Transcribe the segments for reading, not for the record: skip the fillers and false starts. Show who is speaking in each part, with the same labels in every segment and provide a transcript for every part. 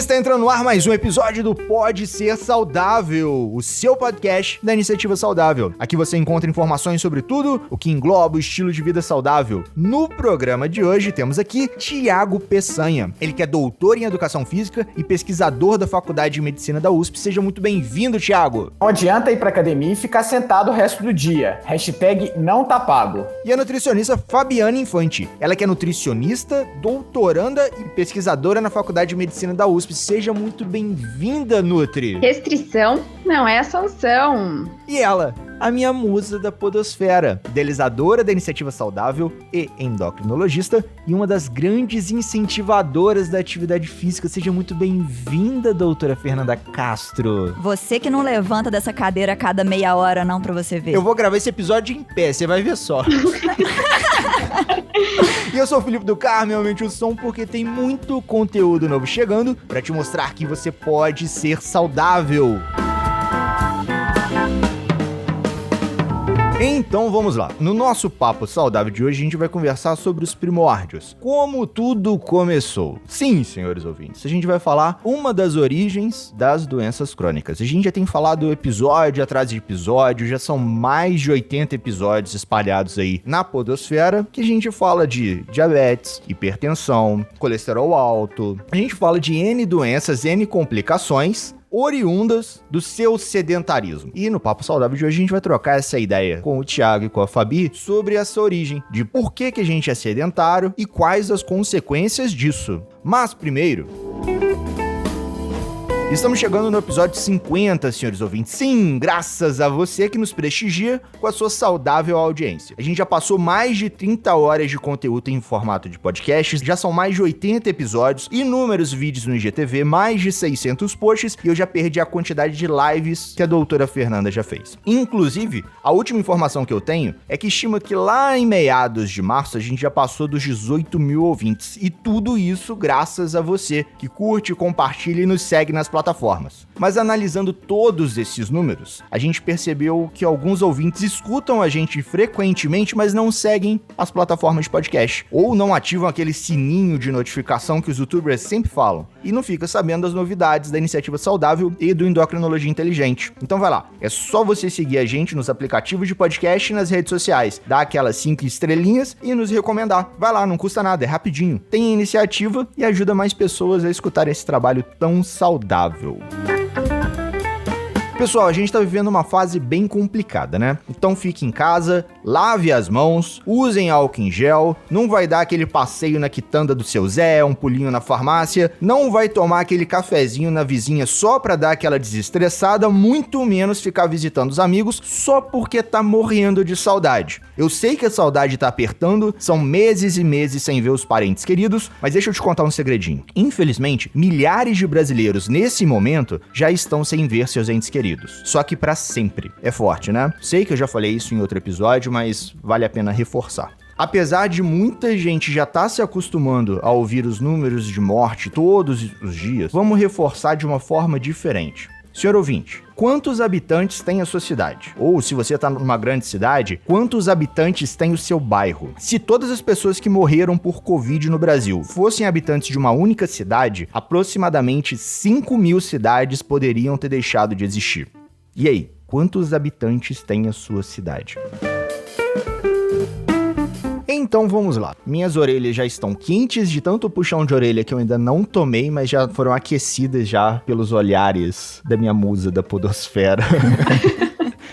Speaker 1: Está entrando no ar mais um episódio do Pode Ser Saudável, o seu podcast da Iniciativa Saudável. Aqui você encontra informações sobre tudo o que engloba o estilo de vida saudável. No programa de hoje temos aqui Thiago Peçanha. Ele que é doutor em Educação Física e pesquisador da Faculdade de Medicina da USP. Seja muito bem-vindo, Thiago.
Speaker 2: Não adianta ir pra academia e ficar sentado o resto do dia. Hashtag não tá pago.
Speaker 1: E a nutricionista Fabiana Infante. Ela que é nutricionista, doutoranda e pesquisadora na Faculdade de Medicina da USP. Seja muito bem-vinda, Nutri.
Speaker 3: Restrição não é a solução.
Speaker 1: E ela, a minha musa da podosfera, idealizadora da Iniciativa Saudável e endocrinologista e uma das grandes incentivadoras da atividade física. Seja muito bem-vinda, doutora Fernanda Castro.
Speaker 4: Você que não levanta dessa cadeira a cada meia hora, não, pra você ver.
Speaker 1: Eu vou gravar esse episódio em pé, você vai ver só. E eu sou o Felipe do Carmo, aumente o som, porque tem muito conteúdo novo chegando pra te mostrar que você pode ser saudável. Então vamos lá. No nosso papo saudável de hoje, a gente vai conversar sobre os primórdios. Como tudo começou. Sim, senhores ouvintes, a gente vai falar uma das origens das doenças crônicas. A gente já tem falado episódio atrás de episódio, já são mais de 80 episódios espalhados aí na podosfera, que a gente fala de diabetes, hipertensão, colesterol alto. A gente fala de N doenças, N complicações oriundas do seu sedentarismo. E no Papo Saudável de hoje a gente vai trocar essa ideia com o Thiago e com a Fabi sobre essa origem, de por que a gente é sedentário e quais as consequências disso. Mas primeiro, estamos chegando no episódio 50, senhores ouvintes. Sim, graças a você que nos prestigia com a sua saudável audiência. A gente já passou mais de 30 horas de conteúdo em formato de podcasts, já são mais de 80 episódios, inúmeros vídeos no IGTV, mais de 600 posts, e eu já perdi a quantidade de lives que a doutora Fernanda já fez. Inclusive, a última informação que eu tenho é que estima que lá em meados de março a gente já passou dos 18 mil ouvintes. E tudo isso graças a você que curte, compartilha e nos segue nas plataformas. Mas analisando todos esses números, a gente percebeu que alguns ouvintes escutam a gente frequentemente, mas não seguem as plataformas de podcast, ou não ativam aquele sininho de notificação que os youtubers sempre falam, e não fica sabendo das novidades da Iniciativa Saudável e do Endocrinologia Inteligente. Então vai lá, é só você seguir a gente nos aplicativos de podcast e nas redes sociais, dar aquelas 5 estrelinhas e nos recomendar. Vai lá, não custa nada, é rapidinho. Tem iniciativa e ajuda mais pessoas a escutar esse trabalho tão saudável. Pessoal, a gente tá vivendo uma fase bem complicada, né? Então fique em casa, lave as mãos, usem álcool em gel, não vai dar aquele passeio na quitanda do seu Zé, um pulinho na farmácia, não vai tomar aquele cafezinho na vizinha só pra dar aquela desestressada, muito menos ficar visitando os amigos só porque tá morrendo de saudade. Eu sei que a saudade tá apertando, são meses e meses sem ver os parentes queridos, mas deixa eu te contar um segredinho. Infelizmente, milhares de brasileiros nesse momento já estão sem ver seus entes queridos. Só que pra sempre. É forte, né? Sei que eu já falei isso em outro episódio, mas vale a pena reforçar. Apesar de muita gente já estar se acostumando a ouvir os números de morte todos os dias, vamos reforçar de uma forma diferente. Senhor ouvinte, quantos habitantes tem a sua cidade? Ou, se você está numa grande cidade, quantos habitantes tem o seu bairro? Se todas as pessoas que morreram por Covid no Brasil fossem habitantes de uma única cidade, aproximadamente 5 mil cidades poderiam ter deixado de existir. E aí, quantos habitantes tem a sua cidade? Então vamos lá, minhas orelhas já estão quentes de tanto puxão de orelha que eu ainda não tomei, mas já foram aquecidas já pelos olhares da minha musa da podosfera.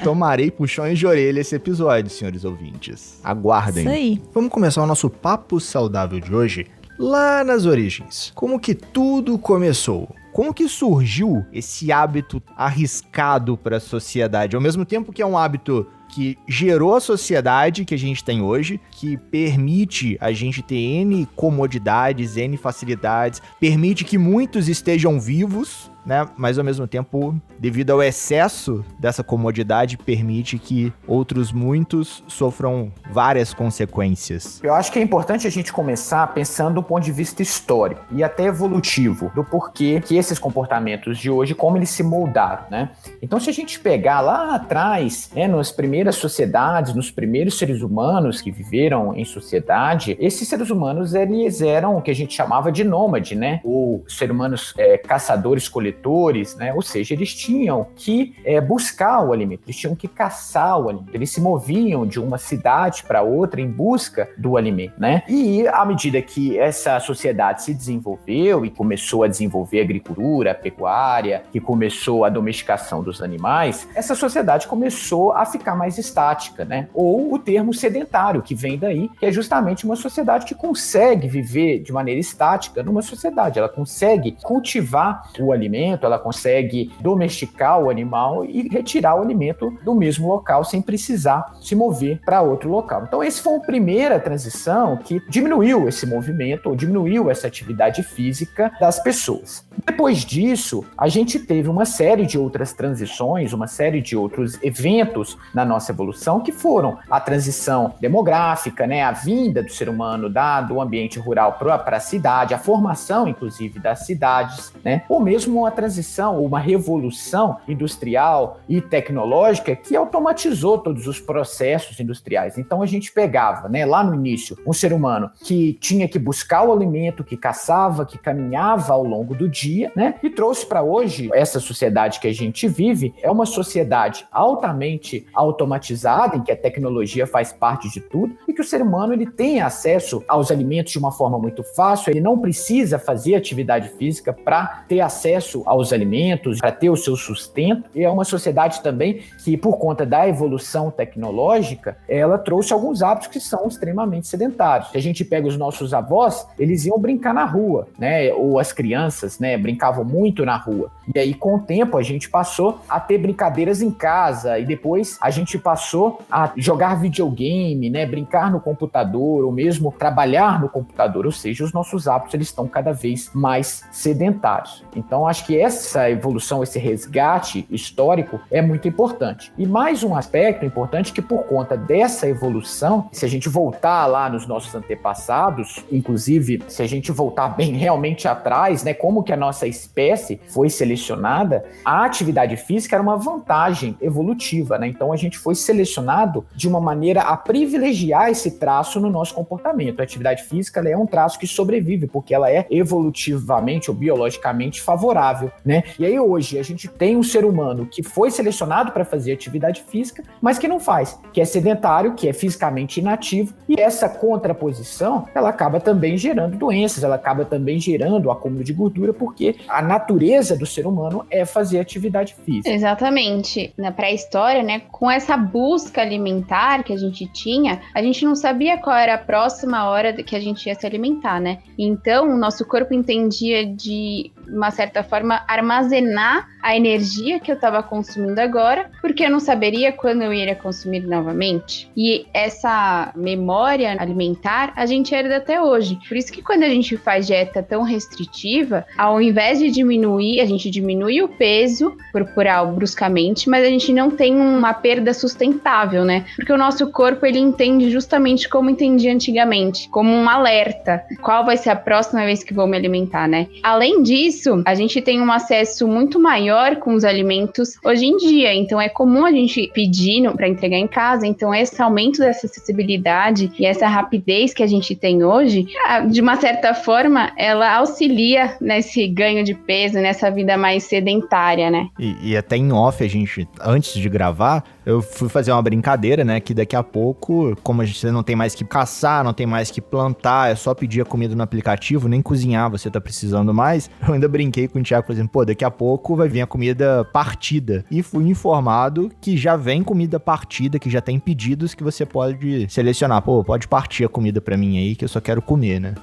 Speaker 1: Tomarei puxões de orelha esse episódio, senhores ouvintes. Aguardem.
Speaker 4: Isso aí.
Speaker 1: Vamos começar o nosso papo saudável de hoje lá nas origens. Como que tudo começou? Como que surgiu esse hábito arriscado para a sociedade? Ao mesmo tempo que é um hábito que gerou a sociedade que a gente tem hoje, que permite a gente ter N comodidades, N facilidades, permite que muitos estejam vivos, né? Mas ao mesmo tempo, devido ao excesso dessa comodidade, permite que outros muitos sofram várias consequências.
Speaker 2: Eu acho que é importante a gente começar pensando do ponto de vista histórico e até evolutivo, do porquê que esses comportamentos de hoje, como eles se moldaram, né? Então, se a gente pegar lá atrás, né, nas primeiras sociedades, nos primeiros seres humanos que viveram em sociedade, esses seres humanos, eles eram o que a gente chamava de nômade, né? Ou seres humanos caçadores-coletores, né? Ou seja, eles tinham que buscar o alimento, eles tinham que caçar o alimento, eles se moviam de uma cidade para outra em busca do alimento, né? E à medida que essa sociedade se desenvolveu e começou a desenvolver a agricultura, a pecuária, que começou a domesticação dos animais, essa sociedade começou a ficar mais estática, né? Ou o termo sedentário, que vem daí, que é justamente uma sociedade que consegue viver de maneira estática numa sociedade, ela consegue cultivar o alimento, ela consegue domesticar o animal e retirar o alimento do mesmo local sem precisar se mover para outro local. Então, essa foi a primeira transição que diminuiu esse movimento, ou diminuiu essa atividade física das pessoas. Depois disso, a gente teve uma série de outras transições, uma série de outros eventos na nossa evolução, que foram a transição demográfica, né, a vinda do ser humano do ambiente rural para a cidade, a formação, inclusive, das cidades, né, ou mesmo uma transição, uma revolução industrial e tecnológica que automatizou todos os processos industriais. Então, a gente pegava, né, lá no início, um ser humano que tinha que buscar o alimento, que caçava, que caminhava ao longo do dia, né, e trouxe para hoje, essa sociedade que a gente vive, é uma sociedade altamente automatizada, em que a tecnologia faz parte de tudo, e que o ser humano ele tem acesso aos alimentos de uma forma muito fácil, ele não precisa fazer atividade física para ter acesso aos alimentos, para ter o seu sustento. E é uma sociedade também que, por conta da evolução tecnológica, ela trouxe alguns hábitos que são extremamente sedentários. Se a gente pega os nossos avós, eles iam brincar na rua, né? Ou as crianças, né, brincavam muito na rua. E aí, com o tempo, a gente passou a ter brincadeiras em casa, e depois a gente passou a jogar videogame, né, brincar no computador, ou mesmo trabalhar no computador, ou seja, os nossos hábitos eles estão cada vez mais sedentários. Então, acho que essa evolução, esse resgate histórico é muito importante. E mais um aspecto importante que, por conta dessa evolução, se a gente voltar lá nos nossos antepassados, inclusive se a gente voltar bem realmente atrás, né, como que a nossa espécie foi selecionada, a atividade física era uma vantagem evolutiva, né? Então a gente foi selecionado de uma maneira a privilegiar esse traço no nosso comportamento. A atividade física ela é um traço que sobrevive, porque ela é evolutivamente ou biologicamente favorável, né? E aí hoje a gente tem um ser humano que foi selecionado para fazer atividade física, mas que não faz, que é sedentário, que é fisicamente inativo, e essa contraposição, ela acaba também gerando doenças, ela acaba também gerando o acúmulo de gordura, porque a natureza do ser humano é fazer atividade física.
Speaker 3: Exatamente. Na pré-história, né, com essa busca alimentar que a gente tinha, a gente não sabia qual era a próxima hora que a gente ia se alimentar, né? Então, o nosso corpo entendia de uma certa forma, armazenar a energia que eu estava consumindo agora, porque eu não saberia quando eu iria consumir novamente. E essa memória alimentar, a gente herda até hoje. Por isso que quando a gente faz dieta tão restritiva, ao invés de diminuir, a gente diminui o peso corporal bruscamente, mas a gente não tem uma perda sustentável, né? Porque o nosso corpo, ele entende justamente como entendia antigamente, como um alerta. Qual vai ser a próxima vez que vou me alimentar, né? Além disso, a gente tem um acesso muito maior com os alimentos hoje em dia, então é comum a gente pedir para entregar em casa, então esse aumento dessa acessibilidade e essa rapidez que a gente tem hoje, de uma certa forma, ela auxilia nesse ganho de peso, nessa vida mais sedentária, né?
Speaker 1: E até em off, a gente, antes de gravar, eu fui fazer uma brincadeira, né, que daqui a pouco, como a gente não tem mais que caçar, não tem mais que plantar, é só pedir a comida no aplicativo, nem cozinhar, você tá precisando mais, eu ainda brinquei com o Thiago, por exemplo, daqui a pouco vai vir a comida partida. E fui informado que já vem comida partida, que já tem pedidos que você pode selecionar. Pode partir a comida pra mim aí, que eu só quero comer, né?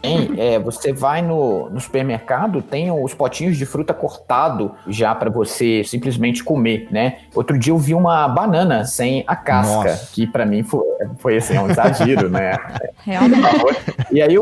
Speaker 2: Você vai no supermercado, tem os potinhos de fruta cortado já pra você simplesmente comer, né? Outro dia eu vi uma banana sem a casca, que pra mim foi assim, um exagero, né?
Speaker 4: Realmente.
Speaker 2: E aí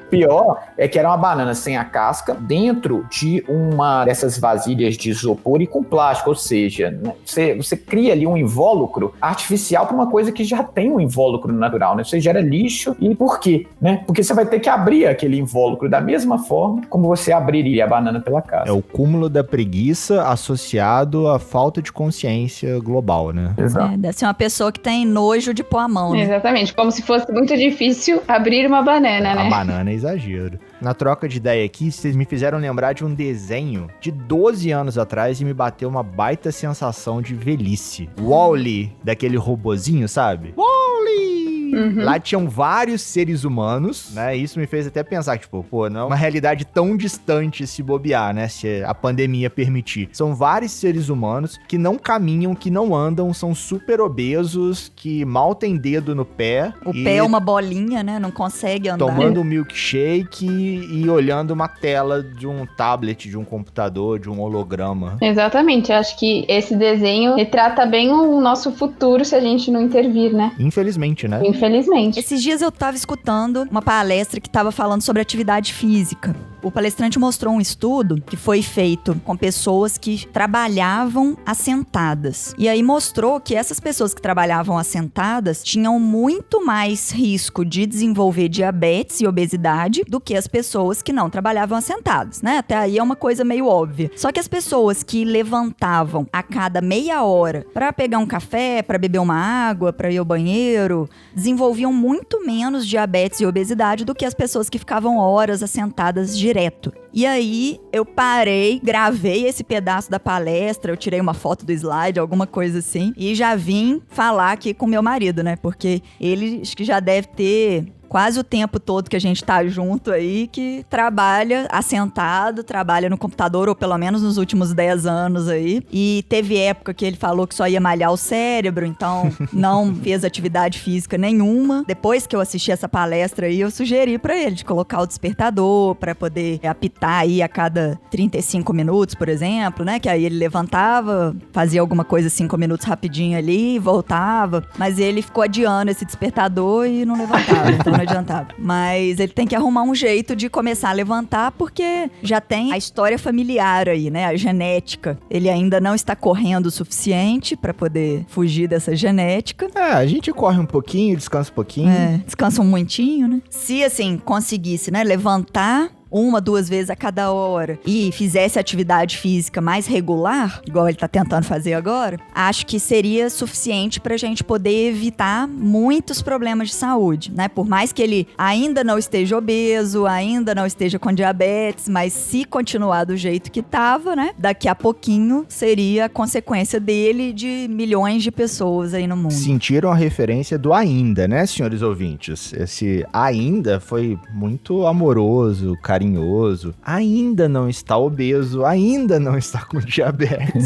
Speaker 2: Pior é que era uma banana sem a casca dentro de uma dessas vasilhas de isopor e com plástico, ou seja, né, você cria ali um invólucro artificial para uma coisa que já tem um invólucro natural, né? Você gera lixo. E por quê? Né? Porque você vai ter que abrir aquele invólucro da mesma forma como você abriria a banana pela casca.
Speaker 1: É o cúmulo da preguiça associado à falta de consciência global, né?
Speaker 2: Exato.
Speaker 4: Deve ser uma pessoa que tem nojo de pôr a mão, né?
Speaker 3: Exatamente, como se fosse muito difícil abrir uma banana,
Speaker 1: A
Speaker 3: né?
Speaker 1: banana é exagero. Na troca de ideia aqui, vocês me fizeram lembrar de um desenho de 12 anos atrás e me bateu uma baita sensação de velhice. Wall-E, daquele robozinho, sabe? Wall-E! Lá tinham vários seres humanos, né? Isso me fez até pensar, tipo, pô, não é uma realidade tão distante se bobear, né? Se a pandemia permitir. São vários seres humanos que não caminham, que não andam, são super obesos, que mal tem dedo no pé.
Speaker 4: O pé é uma bolinha, né? Não consegue andar.
Speaker 1: Tomando um milkshake e olhando uma tela de um tablet, de um computador, de um holograma.
Speaker 3: Exatamente, eu acho que esse desenho retrata bem o nosso futuro se a gente não intervir, né?
Speaker 1: Infelizmente, né?
Speaker 3: Infelizmente.
Speaker 4: Esses dias eu tava escutando uma palestra que tava falando sobre atividade física. O palestrante mostrou um estudo que foi feito com pessoas que trabalhavam assentadas. E aí mostrou que essas pessoas que trabalhavam assentadas tinham muito mais risco de desenvolver diabetes e obesidade do que as pessoas que não trabalhavam assentadas, né? Até aí é uma coisa meio óbvia. Só que as pessoas que levantavam a cada meia hora para pegar um café, para beber uma água, para ir ao banheiro, desenvolviam muito menos diabetes e obesidade do que as pessoas que ficavam horas assentadas direto. E aí, eu parei, gravei esse pedaço da palestra, eu tirei uma foto do slide, alguma coisa assim, e já vim falar aqui com meu marido, né? Porque ele acho que já deve ter quase o tempo todo que a gente tá junto aí, que trabalha assentado, trabalha no computador, ou pelo menos nos últimos 10 anos aí. E teve época que ele falou que só ia malhar o cérebro, então não fez atividade física nenhuma. Depois que eu assisti essa palestra aí, eu sugeri pra ele de colocar o despertador pra poder apitar aí a cada 35 minutos, por exemplo, né? Que aí ele levantava, fazia alguma coisa 5 minutos rapidinho ali, voltava. Mas ele ficou adiando esse despertador e não levantava, então não adiantava. Mas ele tem que arrumar um jeito de começar a levantar, porque já tem a história familiar aí, né? A genética. Ele ainda não está correndo o suficiente pra poder fugir dessa genética.
Speaker 1: A gente corre um pouquinho, descansa um pouquinho.
Speaker 4: Descansa um muitinho, né? Se, assim, conseguisse, né, levantar 1, 2 vezes a cada hora e fizesse atividade física mais regular, igual ele tá tentando fazer agora, acho que seria suficiente pra gente poder evitar muitos problemas de saúde, né? Por mais que ele ainda não esteja obeso, ainda não esteja com diabetes, mas se continuar do jeito que tava, né? Daqui a pouquinho seria a consequência dele e de milhões de pessoas aí no mundo.
Speaker 1: Sentiram a referência do ainda, né, senhores ouvintes? Esse ainda foi muito amoroso, carinhoso. Ainda não está obeso, ainda não está com diabetes.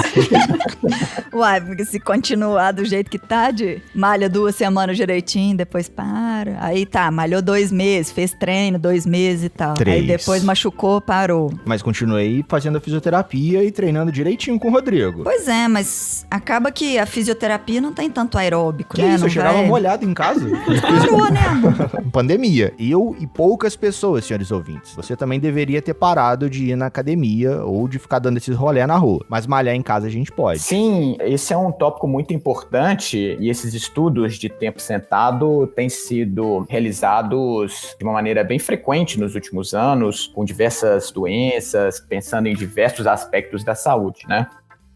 Speaker 4: Uai, porque se continuar do jeito que tá, de malha 2 semanas direitinho, depois para. Aí tá, malhou 2 meses, fez treino 2 meses e tal.
Speaker 1: 3.
Speaker 4: Aí depois machucou, parou.
Speaker 1: Mas continuei fazendo a fisioterapia e treinando direitinho com o Rodrigo.
Speaker 4: Pois é, mas acaba que a fisioterapia não tem tanto aeróbico,
Speaker 1: Que
Speaker 4: né?
Speaker 1: isso,
Speaker 4: não
Speaker 1: eu chegava molhado em casa.
Speaker 4: Parou, né?
Speaker 1: Pandemia. Eu e poucas pessoas, senhores ouvintes. Você também deveria ter parado de ir na academia ou de ficar dando esses rolê na rua. Mas malhar em casa a gente pode.
Speaker 2: Sim, esse é um tópico muito importante e esses estudos de tempo sentado têm sido realizados de uma maneira bem frequente nos últimos anos, com diversas doenças, pensando em diversos aspectos da saúde, né?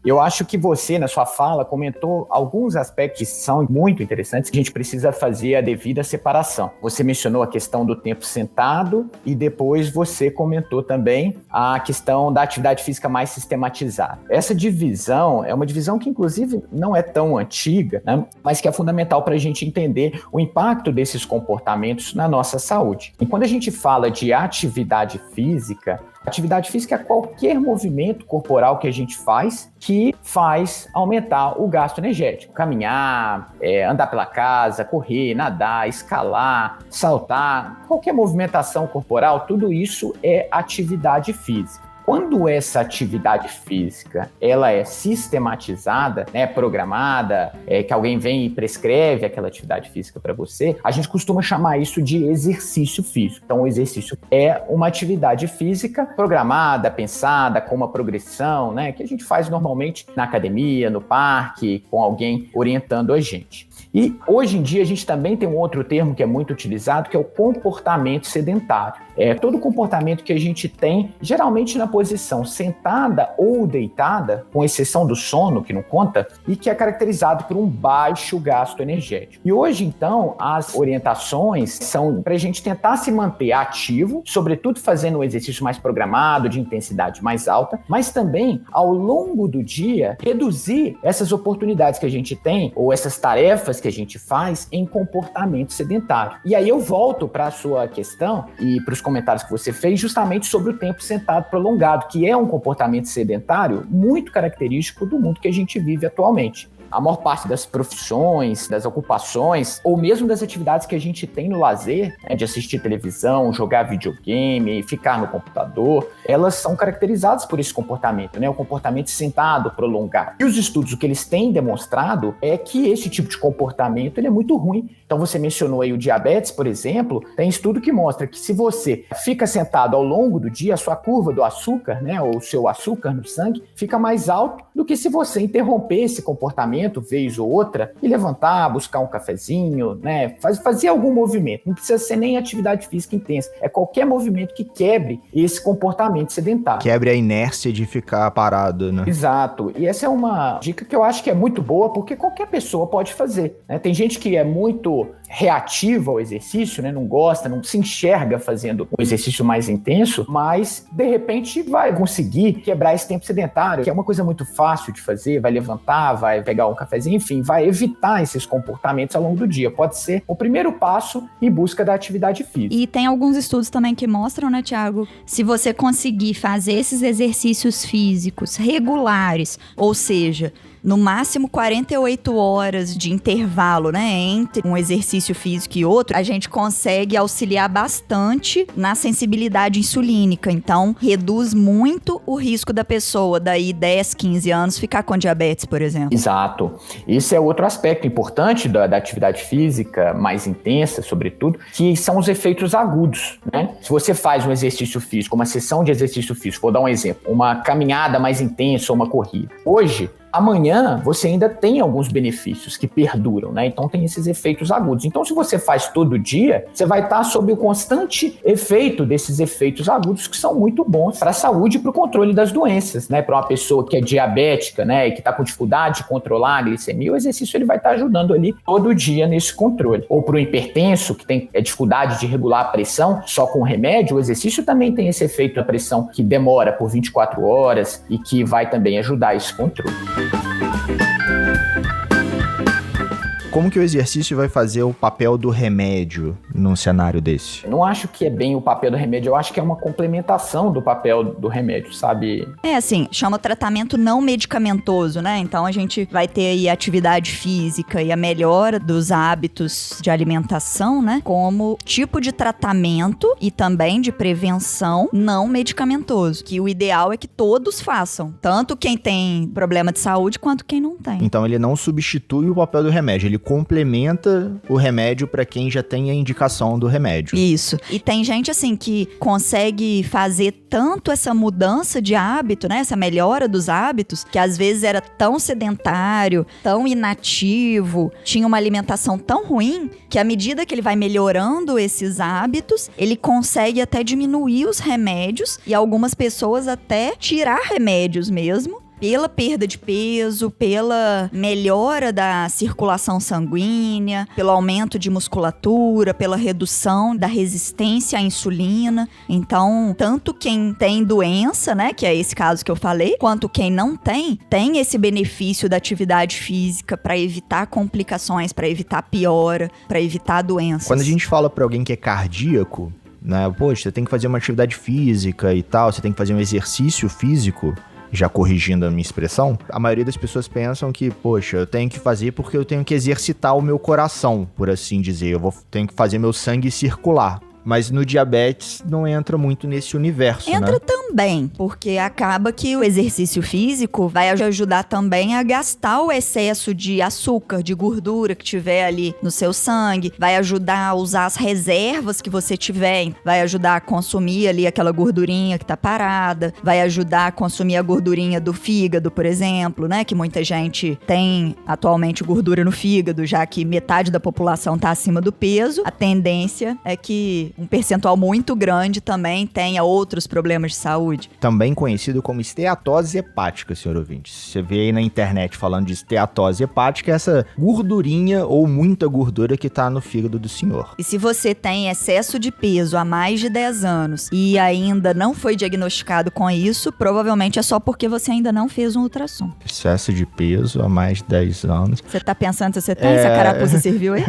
Speaker 2: Eu acho que você, na sua fala, comentou alguns aspectos que são muito interessantes, que a gente precisa fazer a devida separação. Você mencionou a questão do tempo sentado e depois você comentou também a questão da atividade física mais sistematizada. Essa divisão é uma divisão que, inclusive, não é tão antiga, né? Mas que é fundamental para a gente entender o impacto desses comportamentos na nossa saúde. E quando a gente fala de atividade física é qualquer movimento corporal que a gente faz que faz aumentar o gasto energético. Caminhar, andar pela casa, correr, nadar, escalar, saltar, qualquer movimentação corporal, tudo isso é atividade física. quando essa atividade física ela é sistematizada, né, programada, que alguém vem e prescreve aquela atividade física para você, a gente costuma chamar isso de exercício físico. Então, o exercício é uma atividade física programada, pensada, com uma progressão, né, que a gente faz normalmente na academia, no parque, com alguém orientando a gente. E hoje em dia a gente também tem um outro termo que é muito utilizado, que é o comportamento sedentário. É todo comportamento que a gente tem, geralmente na posição sentada ou deitada, com exceção do sono, que não conta, e que é caracterizado por um baixo gasto energético. E hoje, então, as orientações são para a gente tentar se manter ativo, sobretudo fazendo um exercício mais programado, de intensidade mais alta, mas também, ao longo do dia, reduzir essas oportunidades que a gente tem, ou essas tarefas que a gente faz em comportamento sedentário. E aí eu volto para a sua questão e para os comentários que você fez justamente sobre o tempo sentado prolongado, que é um comportamento sedentário muito característico do mundo que a gente vive atualmente. A maior parte das profissões, das ocupações, ou mesmo das atividades que a gente tem no lazer, né, de assistir televisão, jogar videogame, ficar no computador, elas são caracterizadas por esse comportamento, né, o comportamento sentado, prolongado. E os estudos, o que eles têm demonstrado é que esse tipo de comportamento ele é muito ruim. Então você mencionou aí o diabetes, por exemplo, tem estudo que mostra que se você fica sentado ao longo do dia, a sua curva do açúcar, né, ou o seu açúcar no sangue, fica mais alto do que se você interromper esse comportamento vez ou outra e levantar, buscar um cafezinho, né, fazer algum movimento. Não precisa ser nem atividade física intensa, é qualquer movimento que quebre esse comportamento sedentário.
Speaker 1: Quebre a inércia de ficar parado, né?
Speaker 2: Exato. E essa é uma dica que eu acho que é muito boa, porque qualquer pessoa pode fazer, né? Tem gente que é muito reativa ao exercício, né? Não gosta, não se enxerga fazendo um exercício mais intenso, mas de repente vai conseguir quebrar esse tempo sedentário, que é uma coisa muito fácil de fazer, vai levantar, vai pegar um cafezinho, enfim, vai evitar esses comportamentos ao longo do dia. Pode ser o primeiro passo em busca da atividade física.
Speaker 4: E tem alguns estudos também que mostram, né, Thiago, se você conseguir fazer esses exercícios físicos regulares, ou seja, no máximo 48 horas de intervalo, né, entre um exercício físico e outro, a gente consegue auxiliar bastante na sensibilidade insulínica. Então, reduz muito o risco da pessoa, daí 10, 15 anos, ficar com diabetes, por exemplo.
Speaker 2: Exato. Esse é outro aspecto importante da atividade física, mais intensa, sobretudo, que são os efeitos agudos, né? Se você faz um exercício físico, uma sessão de exercício físico, vou dar um exemplo, uma caminhada mais intensa ou uma corrida. Hoje, amanhã você ainda tem alguns benefícios que perduram, né? Então tem esses efeitos agudos. Então se você faz todo dia, você vai estar sob o constante efeito desses efeitos agudos que são muito bons para a saúde e para o controle das doenças, né? Para uma pessoa que é diabética, né, e que está com dificuldade de controlar a glicemia, o exercício ele vai estar ajudando ali todo dia nesse controle. Ou para o hipertenso, que tem dificuldade de regular a pressão só com remédio, o exercício também tem esse efeito da pressão que demora por 24 horas e que vai também ajudar esse controle.
Speaker 1: Como que o exercício vai fazer o papel do remédio num cenário desse?
Speaker 2: Eu não acho que é bem o papel do remédio, eu acho que é uma complementação do papel do remédio, sabe?
Speaker 4: É assim, chama tratamento não medicamentoso, né? Então a gente vai ter aí a atividade física e a melhora dos hábitos de alimentação, né? Como tipo de tratamento e também de prevenção não medicamentoso. Que o ideal é que todos façam, tanto quem tem problema de saúde quanto quem não tem.
Speaker 1: Então ele não substitui o papel do remédio, ele complementa o remédio para quem já tem a indicação do remédio.
Speaker 4: Isso. E tem gente, assim, que consegue fazer tanto essa mudança de hábito, né? Essa melhora dos hábitos, que às vezes era tão sedentário, tão inativo, tinha uma alimentação tão ruim, que à medida que ele vai melhorando esses hábitos, ele consegue até diminuir os remédios e algumas pessoas até tirar remédios mesmo, pela perda de peso, pela melhora da circulação sanguínea, pelo aumento de musculatura, pela redução da resistência à insulina. Então, tanto quem tem doença, né, que é esse caso que eu falei, quanto quem não tem esse benefício da atividade física para evitar complicações, para evitar piora, para evitar doenças.
Speaker 1: Quando a gente fala para alguém que é cardíaco, né, poxa, você tem que fazer uma atividade física e tal, você tem que fazer um exercício físico, já corrigindo a minha expressão, a maioria das pessoas pensam que, poxa, eu tenho que fazer porque eu tenho que exercitar o meu coração, por assim dizer. Tenho que fazer meu sangue circular. Mas no diabetes não entra muito nesse universo,
Speaker 4: Entra
Speaker 1: né?
Speaker 4: também, porque acaba que o exercício físico vai ajudar também a gastar o excesso de açúcar, de gordura que tiver ali no seu sangue, vai ajudar a usar as reservas que você tiver, vai ajudar a consumir ali aquela gordurinha que tá parada, vai ajudar a consumir a gordurinha do fígado, por exemplo, né? Que muita gente tem atualmente gordura no fígado, já que metade da população tá acima do peso. A tendência é que um percentual muito grande também tenha outros problemas de saúde.
Speaker 1: Também conhecido como esteatose hepática, senhor ouvinte. Você vê aí na internet falando de esteatose hepática, é essa gordurinha ou muita gordura que tá no fígado do senhor.
Speaker 4: E se você tem excesso de peso há mais de 10 anos e ainda não foi diagnosticado com isso, provavelmente é só porque você ainda não fez um ultrassom.
Speaker 1: Excesso de peso há mais de 10 anos.
Speaker 4: Você tá pensando se você tem? Essa carapuça serviu aí?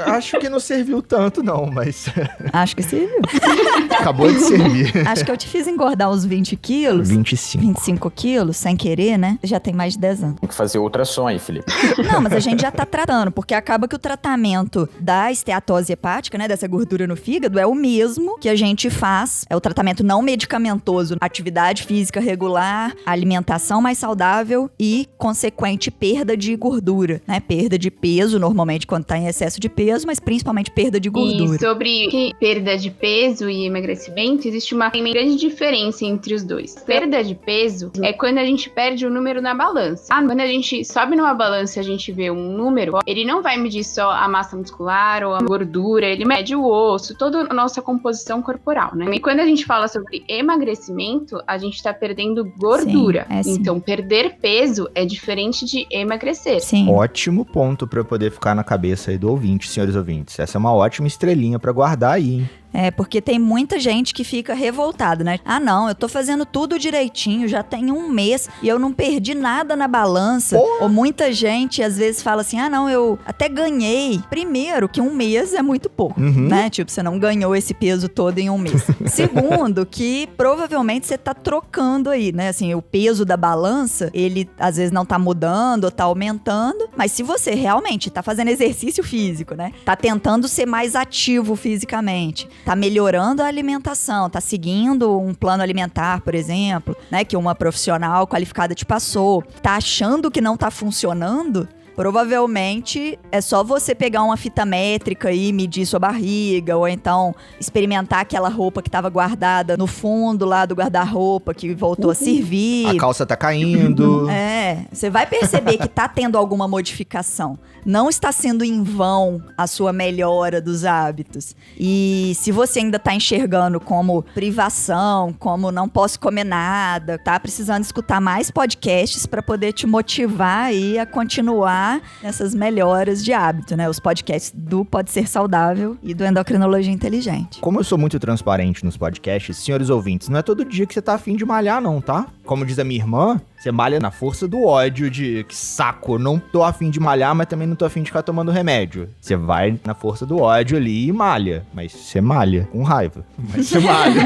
Speaker 1: Acho que não serviu tanto não, mas
Speaker 4: Acho que serviu.
Speaker 1: acabou de servir.
Speaker 4: Acho que eu te fiz engordar uns 20 quilos. 25 quilos, sem querer, né? Já tem mais de 10 anos.
Speaker 2: Tem que fazer ultrassom aí, Felipe.
Speaker 4: Não, mas a gente já tá tratando, porque acaba que o tratamento da esteatose hepática, né, dessa gordura no fígado, é o mesmo que a gente faz, é o tratamento não medicamentoso, atividade física regular, alimentação mais saudável e consequente perda de gordura, né? Perda de peso, normalmente quando tá em excesso de peso, mas principalmente perda de gordura.
Speaker 3: E sobre perda de peso e emagrecimento, existe uma grande diferença entre os dois. Perda de peso é quando a gente perde o número na balança. Quando a gente sobe numa balança e a gente vê um número, ele não vai medir só a massa muscular ou a gordura, ele mede o osso, toda a nossa composição corporal, né? E quando a gente fala sobre emagrecimento, a gente tá perdendo gordura.
Speaker 4: Sim, sim.
Speaker 3: Então, perder peso é diferente de emagrecer.
Speaker 4: Sim.
Speaker 1: Ótimo ponto pra eu poder ficar na cabeça aí do ouvinte, senhores ouvintes. Essa é uma ótima estrelinha pra guardar aí, hein?
Speaker 4: É, porque tem muita gente que fica revoltada, né? Ah, não, eu tô fazendo tudo direitinho, já tem um mês e eu não perdi nada na balança. Ou muita gente, às vezes, fala assim, ah, não, eu até ganhei. Primeiro, que um mês é muito pouco, né? Tipo, você não ganhou esse peso todo em um mês. Segundo, que provavelmente você tá trocando aí, né? Assim, o peso da balança, ele às vezes não tá mudando ou tá aumentando. Mas se você realmente tá fazendo exercício físico, né? Tá tentando ser mais ativo fisicamente, tá melhorando a alimentação, tá seguindo um plano alimentar, por exemplo, né, que uma profissional qualificada te passou, tá achando que não tá funcionando, provavelmente é só você pegar uma fita métrica e medir sua barriga, ou então experimentar aquela roupa que estava guardada no fundo lá do guarda-roupa, que voltou a servir.
Speaker 1: A calça tá caindo.
Speaker 4: É, você vai perceber que tá tendo alguma modificação. Não está sendo em vão a sua melhora dos hábitos. E se você ainda tá enxergando como privação, como não posso comer nada, tá precisando escutar mais podcasts para poder te motivar aí a continuar nessas melhoras de hábito, né? Os podcasts do Pode Ser Saudável e do Endocrinologia Inteligente.
Speaker 1: Como eu sou muito transparente nos podcasts, senhores ouvintes, não é todo dia que você tá afim de malhar não, tá? Como diz a minha irmã, você malha na força do ódio de que saco, não tô afim de malhar, mas também não tô afim de ficar tomando remédio. Você vai na força do ódio ali e malha, mas você malha com raiva, mas você malha.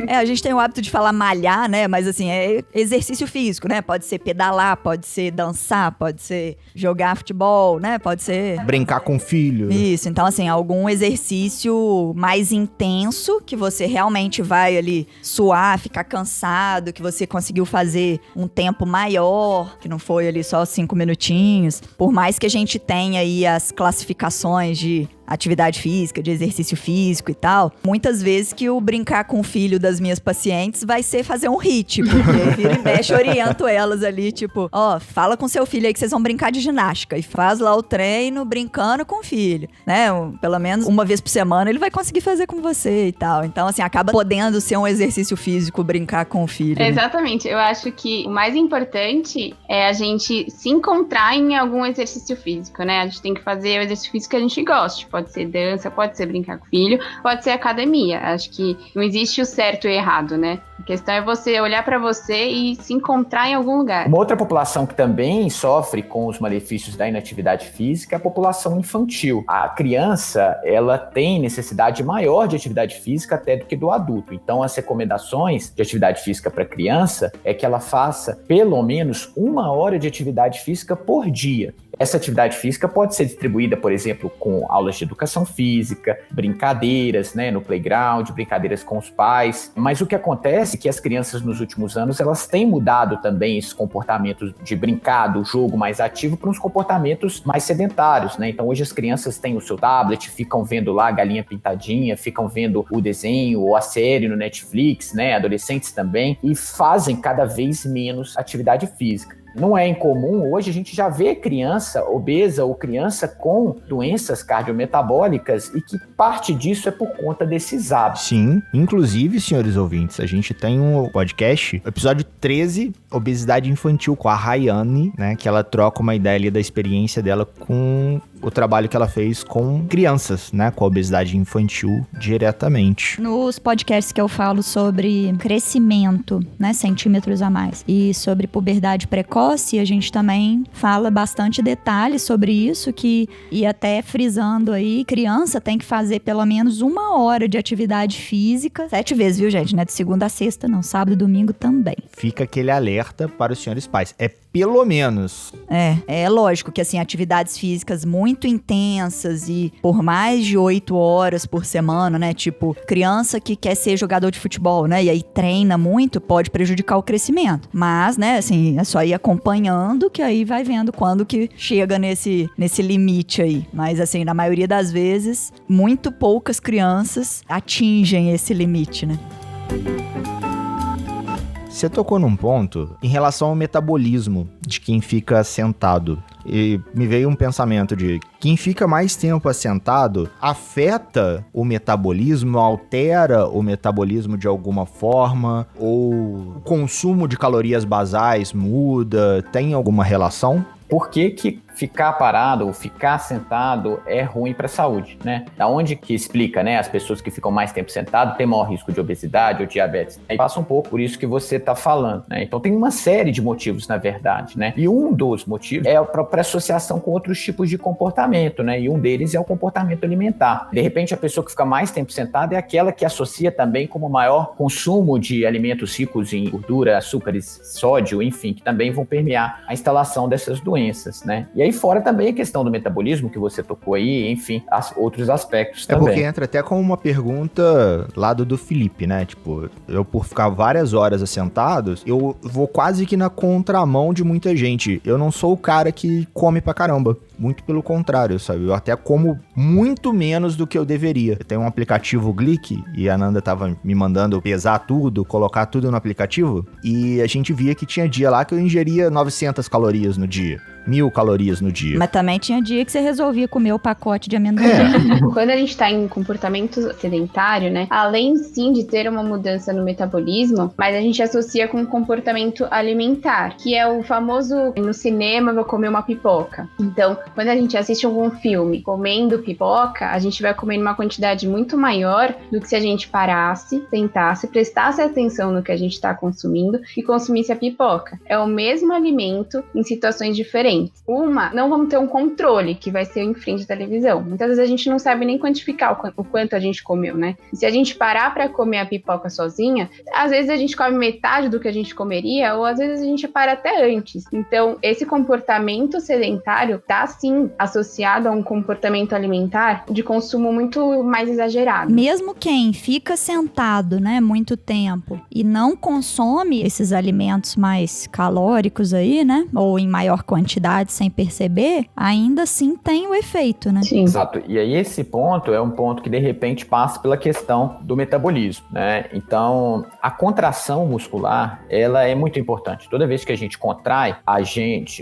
Speaker 4: É, a gente tem o hábito de falar malhar, né? Mas assim, é exercício físico, né? Pode ser pedalar, pode ser dançar, pode ser jogar futebol, né? Pode ser...
Speaker 1: Brincar com o filho.
Speaker 4: Isso, então assim, algum exercício mais intenso, que você realmente vai ali suar, ficar cansado, que você conseguiu fazer um tempo maior, que não foi ali só 5 minutinhos. Por mais que a gente tenha aí as classificações de atividade física, de exercício físico e tal, muitas vezes que o brincar com o filho das minhas pacientes vai ser fazer um HIIT, porque vira e mexe, oriento elas ali, tipo, ó, fala com seu filho aí que vocês vão brincar de ginástica e faz lá o treino brincando com o filho, né? Pelo menos uma vez por semana ele vai conseguir fazer com você e tal. Então, assim, acaba podendo ser um exercício físico brincar com o filho. Né?
Speaker 3: Exatamente. Eu acho que o mais importante é a gente se encontrar em algum exercício físico, né? A gente tem que fazer o exercício físico que a gente gosta. Pode ser dança, pode ser brincar com o filho, pode ser academia. Acho que não existe o certo e o errado, né? A questão é você olhar pra você e se encontrar em algum lugar.
Speaker 2: Uma outra população que também sofre com os malefícios da inatividade física é a população infantil. A criança, ela tem necessidade maior de atividade física até do que do adulto. Então, as recomendações de atividade física para criança é que ela faça pelo menos 1 hora de atividade física por dia. Essa atividade física pode ser distribuída, por exemplo, com aulas de educação física, brincadeiras, né, no playground, brincadeiras com os pais. Mas o que acontece é que as crianças nos últimos anos, elas têm mudado também esses comportamentos de brincar, do jogo mais ativo, para uns comportamentos mais sedentários, né? Então hoje as crianças têm o seu tablet, ficam vendo lá a Galinha Pintadinha, ficam vendo o desenho ou a série no Netflix, né? Adolescentes também, e fazem cada vez menos atividade física. Não é incomum, hoje a gente já vê criança obesa ou criança com doenças cardiometabólicas e que parte disso é por conta desses hábitos.
Speaker 1: Sim, inclusive, senhores ouvintes, a gente tem um podcast, episódio 13, obesidade infantil, com a Rayane, né, que ela troca uma ideia ali da experiência dela com o trabalho que ela fez com crianças, né, com a obesidade infantil diretamente.
Speaker 4: Nos podcasts que eu falo sobre crescimento, né, centímetros a mais, e sobre puberdade precoce, a gente também fala bastante detalhes sobre isso, e até frisando aí, criança tem que fazer pelo menos 1 hora de atividade física, 7 vezes, viu, gente? Não é de segunda a sexta, não, sábado e domingo também.
Speaker 1: Fica aquele alerta para os senhores pais. É pelo menos.
Speaker 4: É lógico que, assim, atividades físicas muito intensas e por mais de 8 horas por semana, né? Tipo, criança que quer ser jogador de futebol, né? E aí treina muito, pode prejudicar o crescimento. Mas, né, assim, é só ir acompanhando que aí vai vendo quando que chega nesse limite aí. Mas, assim, na maioria das vezes, muito poucas crianças atingem esse limite, né?
Speaker 1: Você tocou num ponto em relação ao metabolismo de quem fica sentado. E me veio um pensamento de quem fica mais tempo assentado afeta o metabolismo, altera o metabolismo de alguma forma, ou o consumo de calorias basais muda, tem alguma relação?
Speaker 2: Por que ficar parado ou ficar sentado é ruim para a saúde, né? Da onde que explica, né? As pessoas que ficam mais tempo sentado têm maior risco de obesidade ou diabetes. Aí passa um pouco por isso que você está falando, né? Então tem uma série de motivos, na verdade, né? E um dos motivos é a própria associação com outros tipos de comportamento, né? E um deles é o comportamento alimentar. De repente, a pessoa que fica mais tempo sentada é aquela que associa também como maior consumo de alimentos ricos em gordura, açúcares, sódio, enfim, que também vão permear a instalação dessas doenças, né? E aí fora também a questão do metabolismo que você tocou aí, enfim, outros aspectos também.
Speaker 1: É porque entra até como uma pergunta lá do Felipe, né? Tipo, eu por ficar várias horas assentados, eu vou quase que na contramão de muita gente. Eu não sou o cara que come pra caramba. Muito pelo contrário, sabe? Eu até como muito menos do que eu deveria. Eu tenho um aplicativo Glic e a Nanda tava me mandando pesar tudo, colocar tudo no aplicativo, e a gente via que tinha dia lá que eu ingeria 900 calorias no dia. 1.000 calorias no dia.
Speaker 4: Mas também tinha dia que você resolvia comer o pacote de amendoim.
Speaker 3: Quando a gente tá em comportamento sedentário, né? Além sim de ter uma mudança no metabolismo, mas a gente associa com comportamento alimentar, que é o famoso no cinema vou comer uma pipoca. Então, quando a gente assiste algum filme comendo pipoca, a gente vai comer uma quantidade muito maior do que se a gente parasse, sentasse, prestasse atenção no que a gente está consumindo e consumisse a pipoca. É o mesmo alimento em situações diferentes. Não vamos ter um controle, que vai ser em frente à televisão. Muitas vezes a gente não sabe nem quantificar o quanto a gente comeu, né? E se a gente parar para comer a pipoca sozinha, às vezes a gente come metade do que a gente comeria, ou às vezes a gente para até antes. Então, esse comportamento sedentário tá sim associado a um comportamento alimentar de consumo muito mais exagerado.
Speaker 4: Mesmo quem fica sentado, né, muito tempo e não consome esses alimentos mais calóricos aí, né, ou em maior quantidade sem perceber, ainda assim tem o efeito, né?
Speaker 3: Sim.
Speaker 2: Exato. E aí esse ponto é um ponto que de repente passa pela questão do metabolismo, né? Então, a contração muscular, ela é muito importante. Toda vez que a gente contrai,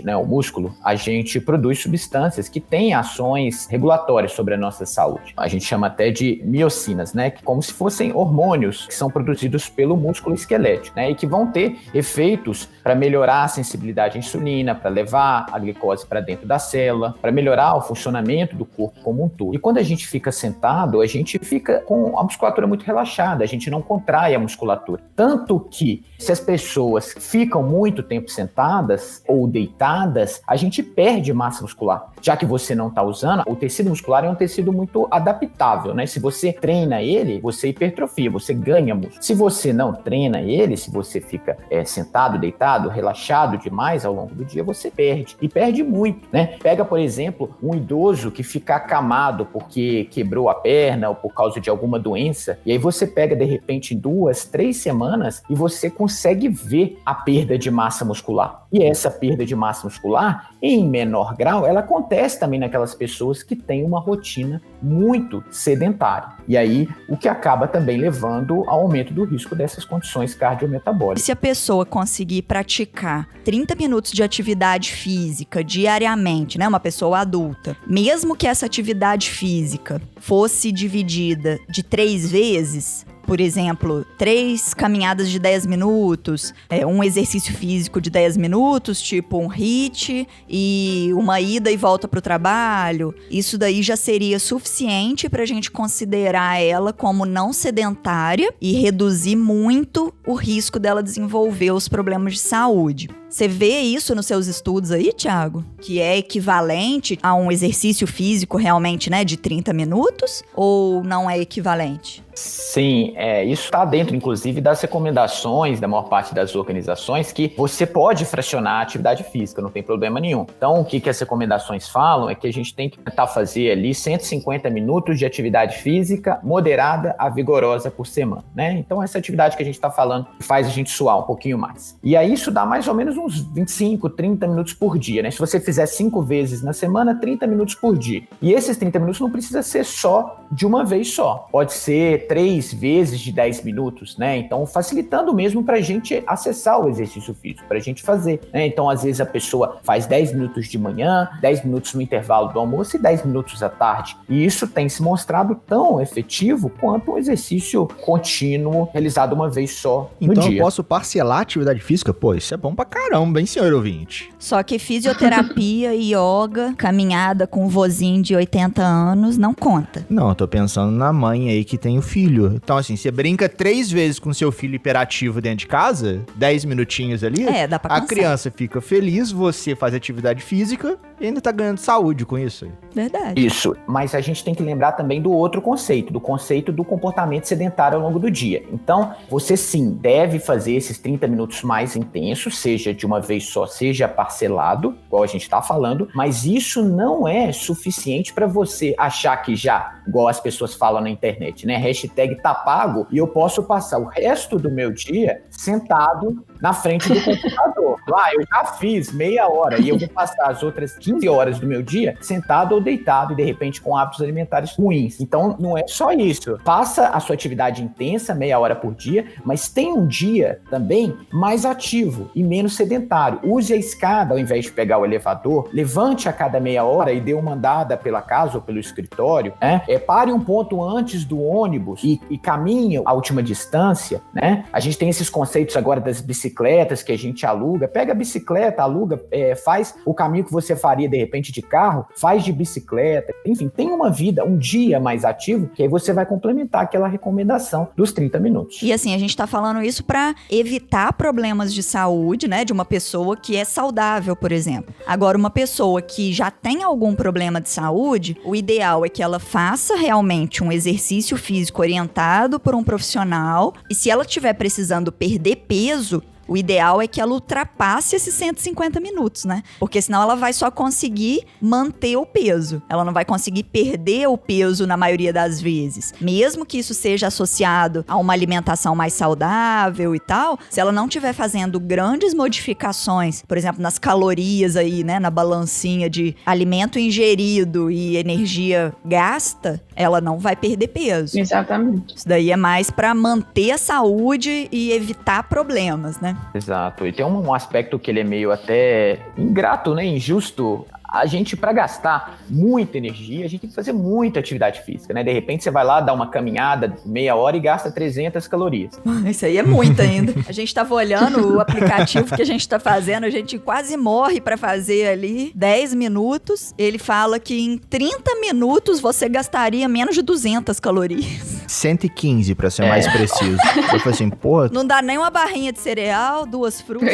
Speaker 2: né, o músculo, a gente produz substâncias que têm ações regulatórias sobre a nossa saúde. A gente chama até de miocinas, né? Que como se fossem hormônios que são produzidos pelo músculo esquelético, né? E que vão ter efeitos para melhorar a sensibilidade à insulina, para levar a glicose para dentro da célula, para melhorar o funcionamento do corpo como um todo. E quando a gente fica sentado, a gente fica com a musculatura muito relaxada, a gente não contrai a musculatura. Tanto que, se as pessoas ficam muito tempo sentadas ou deitadas, a gente perde massa muscular. Já que você não está usando, o tecido muscular é um tecido muito adaptável, né? Se você treina ele, você hipertrofia, você ganha músculo. Se você não treina ele, se você fica sentado, deitado, relaxado demais ao longo do dia, você perde. perde, e perde muito, né? Pega, por exemplo, um idoso que fica acamado porque quebrou a perna ou por causa de alguma doença, e aí você pega, de repente, em 2, 3 semanas e você consegue ver a perda de massa muscular. E essa perda de massa muscular, em menor grau, ela acontece também naquelas pessoas que têm uma rotina muito sedentária. E aí, o que acaba também levando ao aumento do risco dessas condições cardiometabólicas.
Speaker 4: Se a pessoa conseguir praticar 30 minutos de atividade física diariamente, né, uma pessoa adulta, mesmo que essa atividade física fosse dividida de 3 vezes, por exemplo, 3 caminhadas de 10 minutos, um exercício físico de 10 minutos, tipo um HIIT, e uma ida e volta para o trabalho, isso daí já seria suficiente para a gente considerar ela como não sedentária e reduzir muito o risco dela desenvolver os problemas de saúde. Você vê isso nos seus estudos aí, Thiago? Que é equivalente a um exercício físico realmente, né, de 30 minutos? Ou não é equivalente?
Speaker 2: Sim, isso está dentro, inclusive, das recomendações da maior parte das organizações, que você pode fracionar a atividade física, não tem problema nenhum. Então, o que as recomendações falam é que a gente tem que tentar fazer ali 150 minutos de atividade física moderada a vigorosa por semana, né? Então, essa atividade que a gente está falando faz a gente suar um pouquinho mais. E aí, isso dá mais ou menos uns 25, 30 minutos por dia, né? Se você fizer 5 vezes na semana, 30 minutos por dia. E esses 30 minutos não precisa ser só de uma vez só. Pode ser 3 vezes de 10 minutos, né? Então, facilitando mesmo para a gente acessar o exercício físico, para a gente fazer, né? Então, às vezes a pessoa faz 10 minutos de manhã, 10 minutos no intervalo do almoço e 10 minutos à tarde. E isso tem se mostrado tão efetivo quanto um exercício contínuo realizado uma vez só no dia.
Speaker 1: Então, eu posso parcelar a atividade física? Pô, isso é bom pra caramba, hein, senhor ouvinte?
Speaker 4: Só que fisioterapia, yoga, caminhada com um vozinho de 80 anos não conta.
Speaker 1: Não, eu tô pensando na mãe aí que tem o filho. Então, assim, você brinca 3 vezes com seu filho hiperativo dentro de casa, 10 minutinhos ali,
Speaker 4: dá pra
Speaker 1: a
Speaker 4: cansar.
Speaker 1: criança fica feliz, você faz atividade física e ainda tá ganhando saúde com isso.
Speaker 4: Verdade.
Speaker 2: Isso, mas a gente tem que lembrar também do outro conceito, do conceito do comportamento sedentário ao longo do dia. Então, você sim deve fazer esses 30 minutos mais intensos, seja de uma vez só, seja parcelado, igual a gente tá falando, mas isso não é suficiente para você achar que já, igual as pessoas falam na internet, né? Hashtag tá pago e eu posso passar o resto do meu dia sentado na frente do computador. Eu já fiz meia hora e eu vou passar as outras 15 horas do meu dia sentado ou deitado e de repente com hábitos alimentares ruins. Então não é só isso. Faça a sua atividade intensa, meia hora por dia, mas tenha um dia também mais ativo e menos sedentário. Use a escada ao invés de pegar o elevador, levante a cada meia hora e dê uma andada pela casa ou pelo escritório, né? Pare um ponto antes do ônibus e caminhe a última distância, né? A gente tem esses conceitos agora das bicicletas que a gente aluga. Pega a bicicleta, aluga, faz o caminho que você faria de repente de carro, faz de bicicleta. Enfim, tem uma vida, um dia mais ativo, que aí você vai complementar aquela recomendação dos 30 minutos.
Speaker 4: E assim, a gente tá falando isso pra evitar problemas de saúde, né, de uma pessoa que é saudável, por exemplo. Agora, uma pessoa que já tem algum problema de saúde, o ideal é que ela faça realmente um exercício físico orientado por um profissional, e se ela estiver precisando perder peso, o ideal é que ela ultrapasse esses 150 minutos, né? Porque senão ela vai só conseguir manter o peso. Ela não vai conseguir perder o peso na maioria das vezes. Mesmo que isso seja associado a uma alimentação mais saudável e tal, se ela não estiver fazendo grandes modificações, por exemplo, nas calorias aí, né? Na balancinha de alimento ingerido e energia gasta, ela não vai perder peso.
Speaker 3: Exatamente.
Speaker 4: Isso daí é mais para manter a saúde e evitar problemas, né?
Speaker 2: Exato. E tem um aspecto que ele é meio até ingrato, né? Injusto. A gente, para gastar muita energia, a gente tem que fazer muita atividade física, né? De repente, você vai lá, dá uma caminhada, meia hora e gasta 300 calorias.
Speaker 4: Isso aí é muito ainda. A gente tava olhando o aplicativo que a gente tá fazendo, a gente quase morre para fazer ali 10 minutos. Ele fala que em 30 minutos você gastaria menos de 200 calorias.
Speaker 1: 115 pra ser mais preciso. Eu falei assim, pô...
Speaker 4: Não dá nem uma barrinha de cereal, 2 frutas.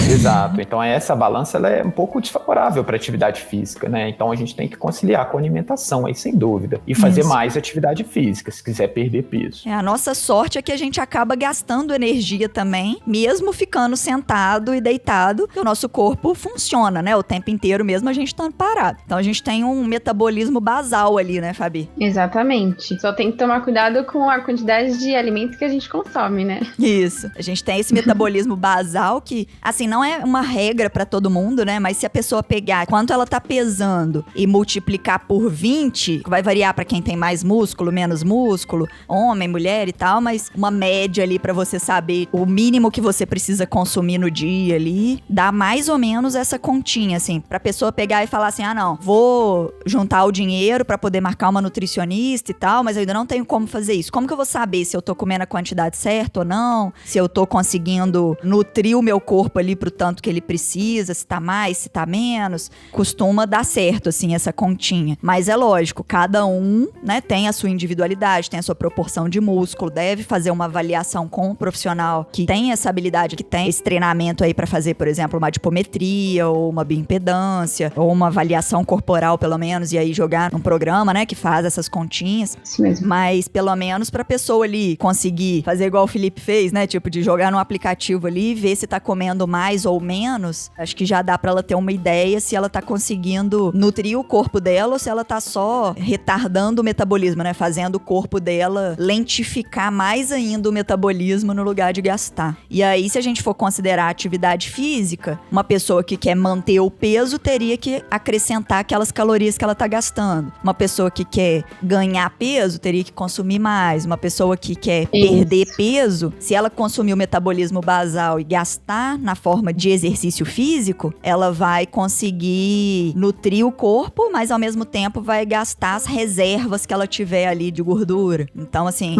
Speaker 2: Exato. Então essa balança ela é um pouco desfavorável para atividade física, né? Então a gente tem que conciliar com a alimentação aí, sem dúvida. E fazer mais atividade física, se quiser perder peso.
Speaker 4: A nossa sorte é que a gente acaba gastando energia também, mesmo ficando sentado e deitado, porque o nosso corpo funciona, né? O tempo inteiro mesmo a gente tá parado. Então a gente tem um metabolismo basal ali, né, Fabi?
Speaker 3: Exatamente. Só tem que tomar cuidado com a quantidade de alimentos que a gente consome, né?
Speaker 4: Isso. A gente tem esse metabolismo basal que, assim, não é uma regra pra todo mundo, né? Mas se a pessoa pegar quanto ela tá pesando e multiplicar por 20, vai variar pra quem tem mais músculo, menos músculo, homem, mulher e tal, mas uma média ali pra você saber o mínimo que você precisa consumir no dia ali, dá mais ou menos essa continha, assim, pra pessoa pegar e falar assim, ah, não, vou juntar o dinheiro pra poder marcar uma nutricionista e tal, mas eu ainda não tenho como fazer isso. Como que eu vou saber se eu tô comendo a quantidade certa ou não? Se eu tô conseguindo nutrir o meu corpo ali pro tanto que ele precisa, se tá mais, se tá menos? Costuma dar certo, assim, essa continha. Mas é lógico, cada um, né, tem a sua individualidade, tem a sua proporção de músculo, deve fazer uma avaliação com um profissional que tem essa habilidade, que tem esse treinamento aí pra fazer, por exemplo, uma adipometria ou uma bioimpedância ou uma avaliação corporal, pelo menos, e aí jogar num programa, né, que faz essas continhas.
Speaker 3: Isso mesmo.
Speaker 4: Mas, pelo menos, pra pessoa ali conseguir fazer igual o Felipe fez, né, tipo, de jogar num aplicativo ali, ver se tá comendo mais ou menos, acho que já dá pra ela ter uma ideia se ela tá conseguindo nutrir o corpo dela ou se ela tá só retardando o metabolismo, né, fazendo o corpo dela lentificar mais ainda o metabolismo no lugar de gastar. E aí, se a gente for considerar atividade física, uma pessoa que quer manter o peso teria que acrescentar aquelas calorias que ela tá gastando. Uma pessoa que quer ganhar peso teria que consumir mais. Uma pessoa que quer perder peso, se ela consumir o metabolismo basal e gastar na forma de exercício físico, ela vai conseguir nutrir o corpo, mas ao mesmo tempo vai gastar as reservas que ela tiver ali de gordura. Então, assim,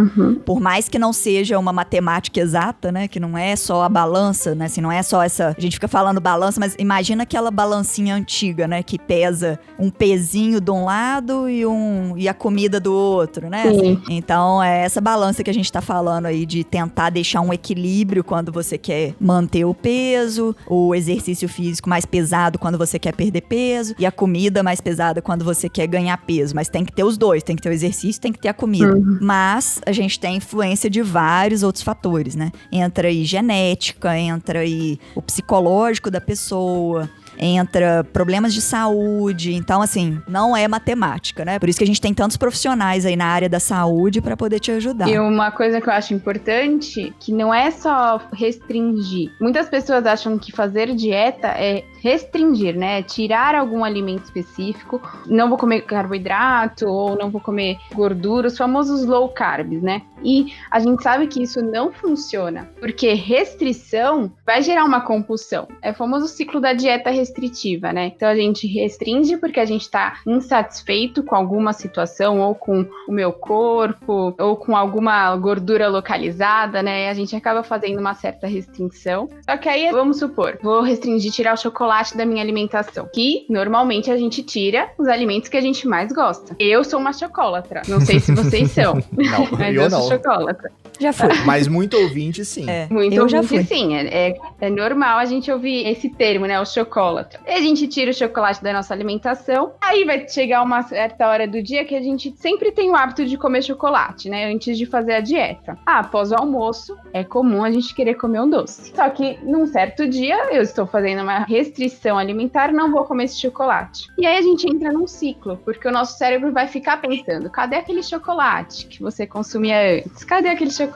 Speaker 4: por mais que não seja uma matemática exata, né, que não é só a balança, né, assim, não é só essa... A gente fica falando balança, mas imagina aquela balancinha antiga, né, que pesa um pezinho de um lado e a comida do outro, né?
Speaker 3: Sim.
Speaker 4: Então, é essa balança que a gente tá falando aí de tentar deixar um equilíbrio quando você quer manter o peso, o exercício físico mais pesado quando você quer perder peso e a comida mais pesada quando você quer ganhar peso. Mas tem que ter os dois, tem que ter o exercício, tem que ter a comida. Mas a gente tem influência de vários outros fatores, né? Entra aí genética, entra aí o psicológico da pessoa, entra problemas de saúde. Então, assim, não é matemática, né? Por isso que a gente tem tantos profissionais aí na área da saúde pra poder te ajudar.
Speaker 3: E uma coisa que eu acho importante, que não é só restringir. Muitas pessoas acham que fazer dieta é restringir, né? Tirar algum alimento específico. Não vou comer carboidrato ou não vou comer gordura, os famosos low carbs, né? E a gente sabe que isso não funciona, porque restrição vai gerar uma compulsão. É o famoso ciclo da dieta restritiva, né? Então a gente restringe porque a gente tá insatisfeito com alguma situação, ou com o meu corpo, ou com alguma gordura localizada, né? A gente acaba fazendo uma certa restrição. Só que aí, vamos supor, vou restringir, tirar o chocolate da minha alimentação, que normalmente a gente tira os alimentos que a gente mais gosta. Eu sou uma chocolatra, não sei se vocês são.
Speaker 1: Não,
Speaker 3: mas
Speaker 1: eu
Speaker 3: sou
Speaker 1: não.
Speaker 3: chocolatra.
Speaker 4: Já foi.
Speaker 1: Mas muito ouvinte, sim.
Speaker 3: Muito
Speaker 4: eu já
Speaker 3: ouvinte,
Speaker 4: fui.
Speaker 3: sim. É normal a gente ouvir esse termo, né? O chocolatra. E a gente tira o chocolate da nossa alimentação. Aí vai chegar uma certa hora do dia que a gente sempre tem o hábito de comer chocolate, né? Antes de fazer a dieta. Após o almoço, é comum a gente querer comer um doce. Só que num certo dia, eu estou fazendo uma restrição alimentar, não vou comer esse chocolate. E aí a gente entra num ciclo, porque o nosso cérebro vai ficar pensando, cadê aquele chocolate que você consumia antes? Cadê aquele chocolate?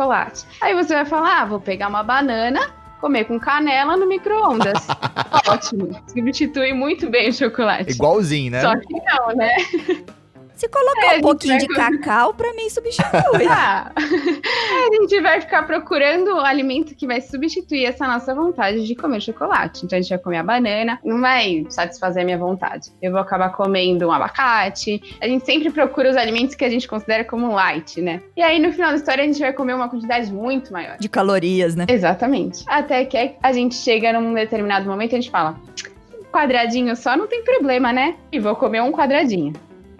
Speaker 3: Aí você vai falar, vou pegar uma banana, comer com canela no micro-ondas. Ótimo. Substitui muito bem o chocolate.
Speaker 1: Igualzinho, né?
Speaker 3: Só que não, né?
Speaker 4: Se colocar um pouquinho de
Speaker 3: vai...
Speaker 4: cacau, pra mim substitui.
Speaker 3: A gente vai ficar procurando o alimento que vai substituir essa nossa vontade de comer chocolate. Então a gente vai comer a banana, não vai satisfazer a minha vontade. Eu vou acabar comendo um abacate. A gente sempre procura os alimentos que a gente considera como light, né? E aí no final da história a gente vai comer uma quantidade muito maior.
Speaker 4: De calorias, né?
Speaker 3: Exatamente. Até que a gente chega num determinado momento e a gente fala, um quadradinho só não tem problema, né? E vou comer um quadradinho.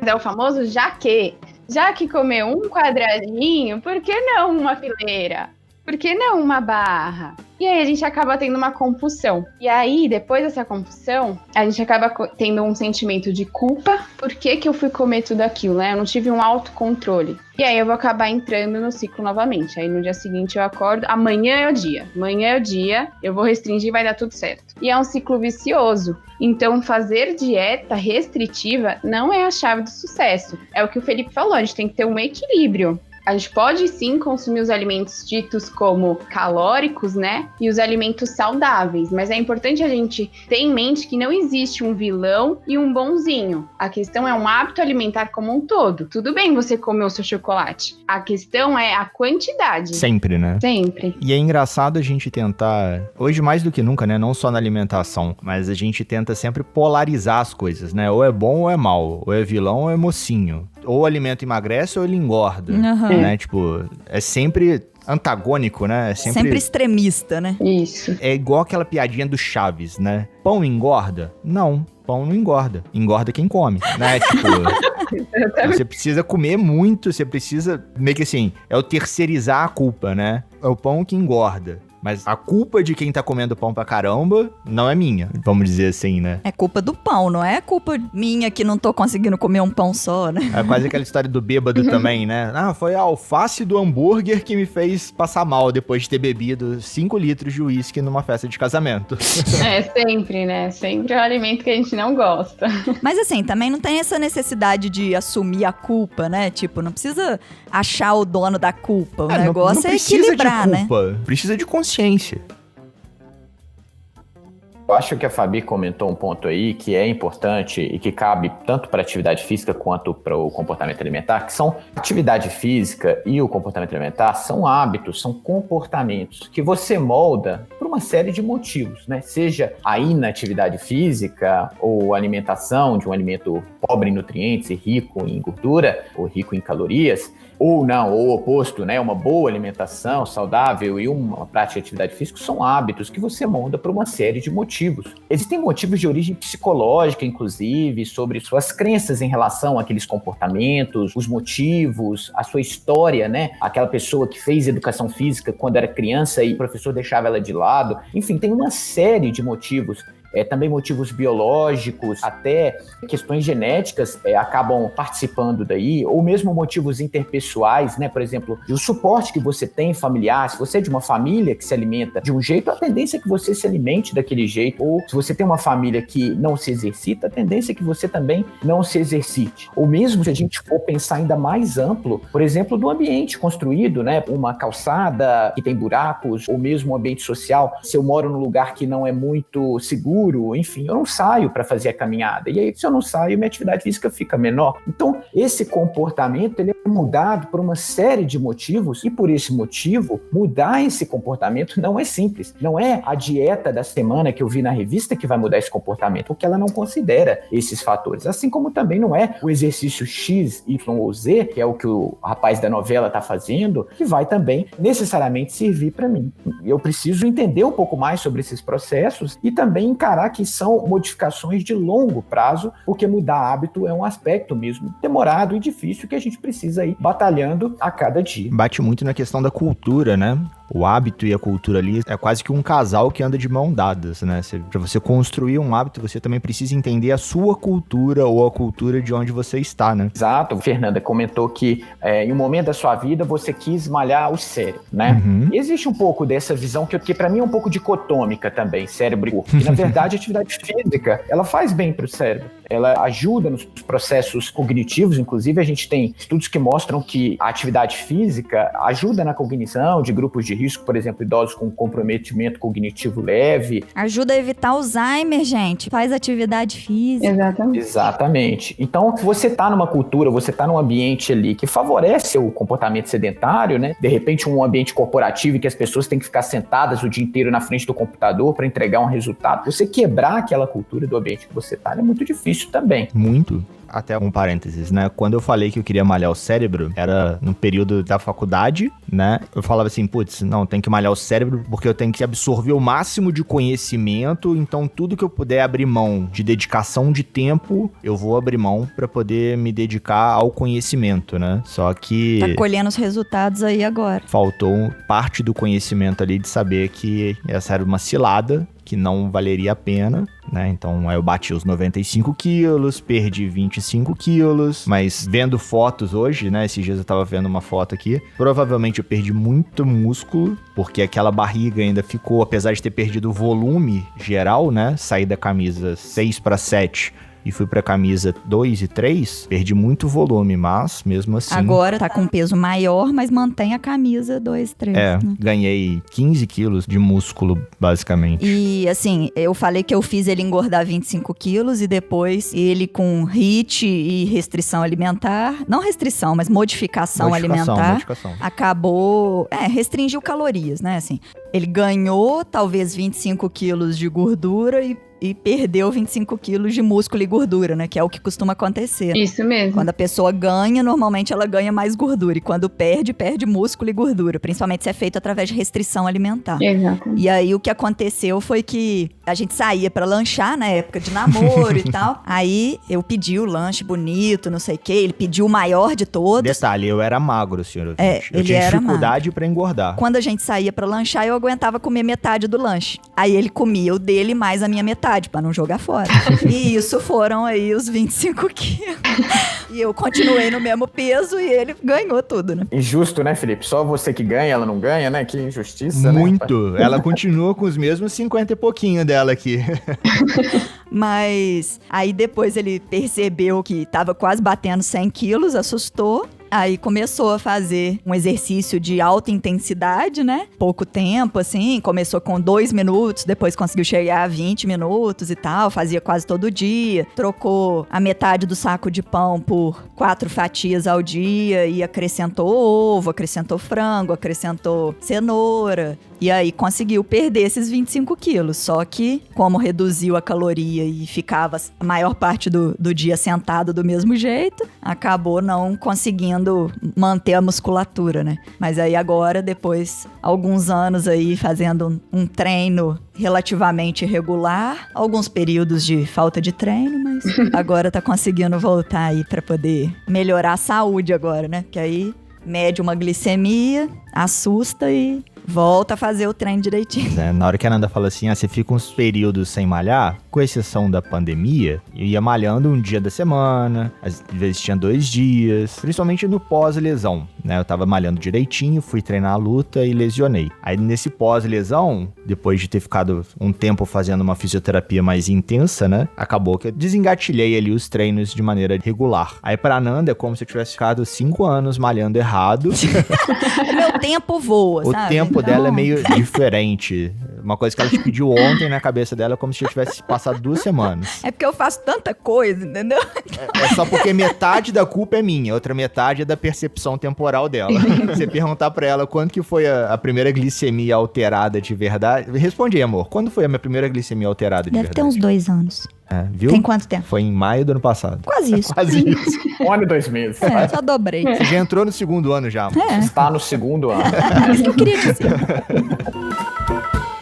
Speaker 3: É o famoso já que. Já que comeu um quadradinho, por que não uma fileira? Por que não uma barra? E aí a gente acaba tendo uma compulsão. E aí, depois dessa compulsão, a gente acaba tendo um sentimento de culpa. Por que que eu fui comer tudo aquilo, né? Eu não tive um autocontrole. E aí eu vou acabar entrando no ciclo novamente. Aí no dia seguinte eu acordo, amanhã é o dia. Amanhã é o dia, eu vou restringir e vai dar tudo certo. E é um ciclo vicioso. Então fazer dieta restritiva não é a chave do sucesso. É o que o Felipe falou, a gente tem que ter um equilíbrio. A gente pode sim consumir os alimentos ditos como calóricos, né? E os alimentos saudáveis. Mas é importante a gente ter em mente que não existe um vilão e um bonzinho. A questão é um hábito alimentar como um todo. Tudo bem você comer o seu chocolate. A questão é a quantidade.
Speaker 1: Sempre, né?
Speaker 3: Sempre.
Speaker 1: E é engraçado a gente tentar, hoje mais do que nunca, né? Não só na alimentação, mas a gente tenta sempre polarizar as coisas, né? Ou é bom ou é mal. Ou é vilão ou é mocinho. Ou o alimento emagrece ou ele engorda, né? Tipo, é sempre antagônico, né? É
Speaker 4: sempre extremista, né?
Speaker 3: Isso.
Speaker 1: É igual aquela piadinha do Chaves, né? Pão engorda? Não, pão não engorda. Engorda quem come, né? Tipo, você precisa comer muito, você precisa... Meio que assim, é o terceirizar a culpa, né? É o pão que engorda. Mas a culpa de quem tá comendo pão pra caramba não é minha, vamos dizer assim, né?
Speaker 4: É culpa do pão, não é culpa minha que não tô conseguindo comer um pão só, né?
Speaker 1: É quase aquela história do bêbado também, né? Ah, foi a alface do hambúrguer que me fez passar mal depois de ter bebido 5 litros de uísque numa festa de casamento.
Speaker 3: É, sempre, né? Sempre é um alimento que a gente não gosta.
Speaker 4: Mas assim, também não tem essa necessidade de assumir a culpa, né? Tipo, não precisa achar o dono da culpa. O negócio é equilibrar, né?
Speaker 1: Precisa de consciência.
Speaker 2: Eu acho que a Fabi comentou um ponto aí que é importante e que cabe tanto para a atividade física quanto para o comportamento alimentar, que são a atividade física e o comportamento alimentar são hábitos, são comportamentos que você molda por uma série de motivos, né? Seja a inatividade física ou a alimentação de um alimento pobre em nutrientes e rico em gordura ou rico em calorias, ou não, ou o oposto, né? Uma boa alimentação saudável e uma prática de atividade física são hábitos que você molda por uma série de motivos. Existem motivos de origem psicológica, inclusive, sobre suas crenças em relação àqueles comportamentos, os motivos, a sua história, né? Aquela pessoa que fez educação física quando era criança e o professor deixava ela de lado. Enfim, tem uma série de motivos. Também motivos biológicos, até questões genéticas acabam participando daí, ou mesmo motivos interpessoais, né? Por exemplo, o suporte que você tem familiar, se você é de uma família que se alimenta de um jeito, a tendência é que você se alimente daquele jeito, ou se você tem uma família que não se exercita, a tendência é que você também não se exercite. Ou mesmo se a gente for pensar ainda mais amplo, por exemplo, do ambiente construído, né? Uma calçada que tem buracos, ou mesmo um ambiente social, se eu moro num lugar que não é muito seguro, enfim, eu não saio para fazer a caminhada. E aí, se eu não saio, minha atividade física fica menor. Então, esse comportamento ele é mudado por uma série de motivos e, por esse motivo, mudar esse comportamento não é simples. Não é a dieta da semana que eu vi na revista que vai mudar esse comportamento, porque ela não considera esses fatores. Assim como também não é o exercício X, Y ou Z, que é o que o rapaz da novela está fazendo, que vai também necessariamente servir para mim. Eu preciso entender um pouco mais sobre esses processos e também encarar que são modificações de longo prazo, porque mudar hábito é um aspecto mesmo demorado e difícil que a gente precisa ir batalhando a cada dia.
Speaker 1: Bate muito na questão da cultura, né? O hábito e a cultura ali é quase que um casal que anda de mão dadas, né? Para você construir um hábito, você também precisa entender a sua cultura ou a cultura de onde você está, né?
Speaker 2: Exato. Fernanda comentou que em um momento da sua vida você quis malhar o cérebro, né?
Speaker 1: Uhum.
Speaker 2: E existe um pouco dessa visão que para mim é um pouco dicotômica também, cérebro e corpo. E na verdade a atividade física, ela faz bem para o cérebro. Ela ajuda nos processos cognitivos, inclusive a gente tem estudos que mostram que a atividade física ajuda na cognição de grupos de risco, por exemplo, idosos com comprometimento cognitivo leve.
Speaker 4: Ajuda a evitar Alzheimer, gente. Faz atividade física.
Speaker 2: Exatamente. Então, se você está numa cultura, você está num ambiente ali que favorece o comportamento sedentário, né? De repente, um ambiente corporativo em que as pessoas têm que ficar sentadas o dia inteiro na frente do computador para entregar um resultado. Você quebrar aquela cultura do ambiente que você está é muito difícil também.
Speaker 1: Muito. até um parênteses, né? Quando eu falei que eu queria malhar o cérebro, era no período da faculdade, né? Eu falava assim, putz, não, tem que malhar o cérebro porque eu tenho que absorver o máximo de conhecimento, então tudo que eu puder abrir mão de dedicação de tempo, eu vou abrir mão pra poder me dedicar ao conhecimento, né? Só que...
Speaker 4: Tá colhendo os resultados aí agora.
Speaker 1: Faltou parte do conhecimento ali de saber que essa era uma cilada, que não valeria a pena, né? Então, aí eu bati os 95 quilos, perdi 25 quilos, mas vendo fotos hoje, né? Esses dias eu tava vendo uma foto aqui, provavelmente eu perdi muito músculo, porque aquela barriga ainda ficou, apesar de ter perdido o volume geral, né? Saí da camisa 6 para 7 e fui pra camisa 2 e 3, perdi muito volume, mas mesmo assim...
Speaker 4: Agora tá com um peso maior, mas mantém a camisa 2, 3.
Speaker 1: É,
Speaker 4: né?
Speaker 1: ganhei 15 quilos de músculo, basicamente.
Speaker 4: E assim, eu falei que eu fiz ele engordar 25 quilos e depois ele com HIIT e restrição alimentar, não restrição, mas modificação alimentar, acabou, restringiu calorias, né, assim. Ele ganhou talvez 25 quilos de gordura e perdeu 25 quilos de músculo e gordura, né? Que é o que costuma acontecer.
Speaker 3: Isso mesmo.
Speaker 4: Quando a pessoa ganha, normalmente ela ganha mais gordura. E quando perde, perde músculo e gordura. Principalmente se é feito através de restrição alimentar.
Speaker 3: Exato.
Speaker 4: E aí o que aconteceu foi que a gente saía pra lanchar na época de namoro e tal. Aí eu pedi o lanche bonito, não sei o quê. Ele pediu o maior de todos.
Speaker 1: Detalhe, eu era magro, senhor ouvinte. Eu
Speaker 4: ele
Speaker 1: tinha
Speaker 4: era
Speaker 1: dificuldade pra engordar.
Speaker 4: Quando a gente saía pra lanchar, eu aguentava comer metade do lanche. Aí ele comia o dele mais a minha metade, pra não jogar fora. E isso foram aí os 25 quilos. E eu continuei no mesmo peso e ele ganhou tudo, né?
Speaker 2: Injusto, né, Felipe? Só você que ganha, ela não ganha, né? Que injustiça,
Speaker 1: Muito.
Speaker 2: né?
Speaker 1: Ela continua com os mesmos 50 e pouquinho dela aqui.
Speaker 4: Mas aí depois ele percebeu que tava quase batendo 100 quilos, assustou. Aí começou a fazer um exercício de alta intensidade, né? Pouco tempo, assim. Começou com 2 minutos, depois conseguiu chegar a 20 minutos e tal. Fazia quase todo dia. Trocou a metade do saco de pão por 4 fatias ao dia e acrescentou ovo, acrescentou frango, acrescentou cenoura. E aí conseguiu perder esses 25 quilos. Só que, como reduziu a caloria e ficava a maior parte do dia sentado do mesmo jeito, acabou não conseguindo manter a musculatura, né? Mas aí agora, depois, alguns anos aí fazendo um treino relativamente regular, alguns períodos de falta de treino, mas agora tá conseguindo voltar aí pra poder melhorar a saúde agora, né? Que aí mede uma glicemia, assusta e volta a fazer o treino direitinho.
Speaker 1: Na hora que a Nanda fala assim, você fica uns períodos sem malhar, com exceção da pandemia, eu ia malhando um dia da semana, às vezes tinha 2 dias, principalmente no pós-lesão, né? Eu tava malhando direitinho, fui treinar a luta e lesionei. Aí nesse pós-lesão, depois de ter ficado um tempo fazendo uma fisioterapia mais intensa, né? Acabou que eu desengatilhei ali os treinos de maneira regular. Aí pra Nanda é como se eu tivesse ficado 5 anos malhando errado.
Speaker 4: O meu tempo voa,
Speaker 1: O
Speaker 4: sabe?
Speaker 1: tempo dela é meio diferente. Uma coisa que ela te pediu ontem na cabeça dela é como se eu tivesse passado 2 semanas.
Speaker 4: É porque eu faço tanta coisa, entendeu?
Speaker 1: É só porque metade da culpa é minha, outra metade é da percepção temporal dela. Você perguntar pra ela quando que foi a primeira glicemia alterada de verdade. Responde aí, amor. Quando foi a minha primeira glicemia alterada de
Speaker 4: Deve
Speaker 1: verdade?
Speaker 4: ter uns 2 anos.
Speaker 1: É, viu?
Speaker 4: Tem quanto tempo?
Speaker 1: Foi em maio do ano passado.
Speaker 4: Quase isso.
Speaker 1: Quase isso.
Speaker 2: 1 ano e 2 meses.
Speaker 4: Só dobrei.
Speaker 1: Você já entrou no 2º ano já, amor.
Speaker 2: Está no 2º ano.
Speaker 4: É isso que eu queria dizer.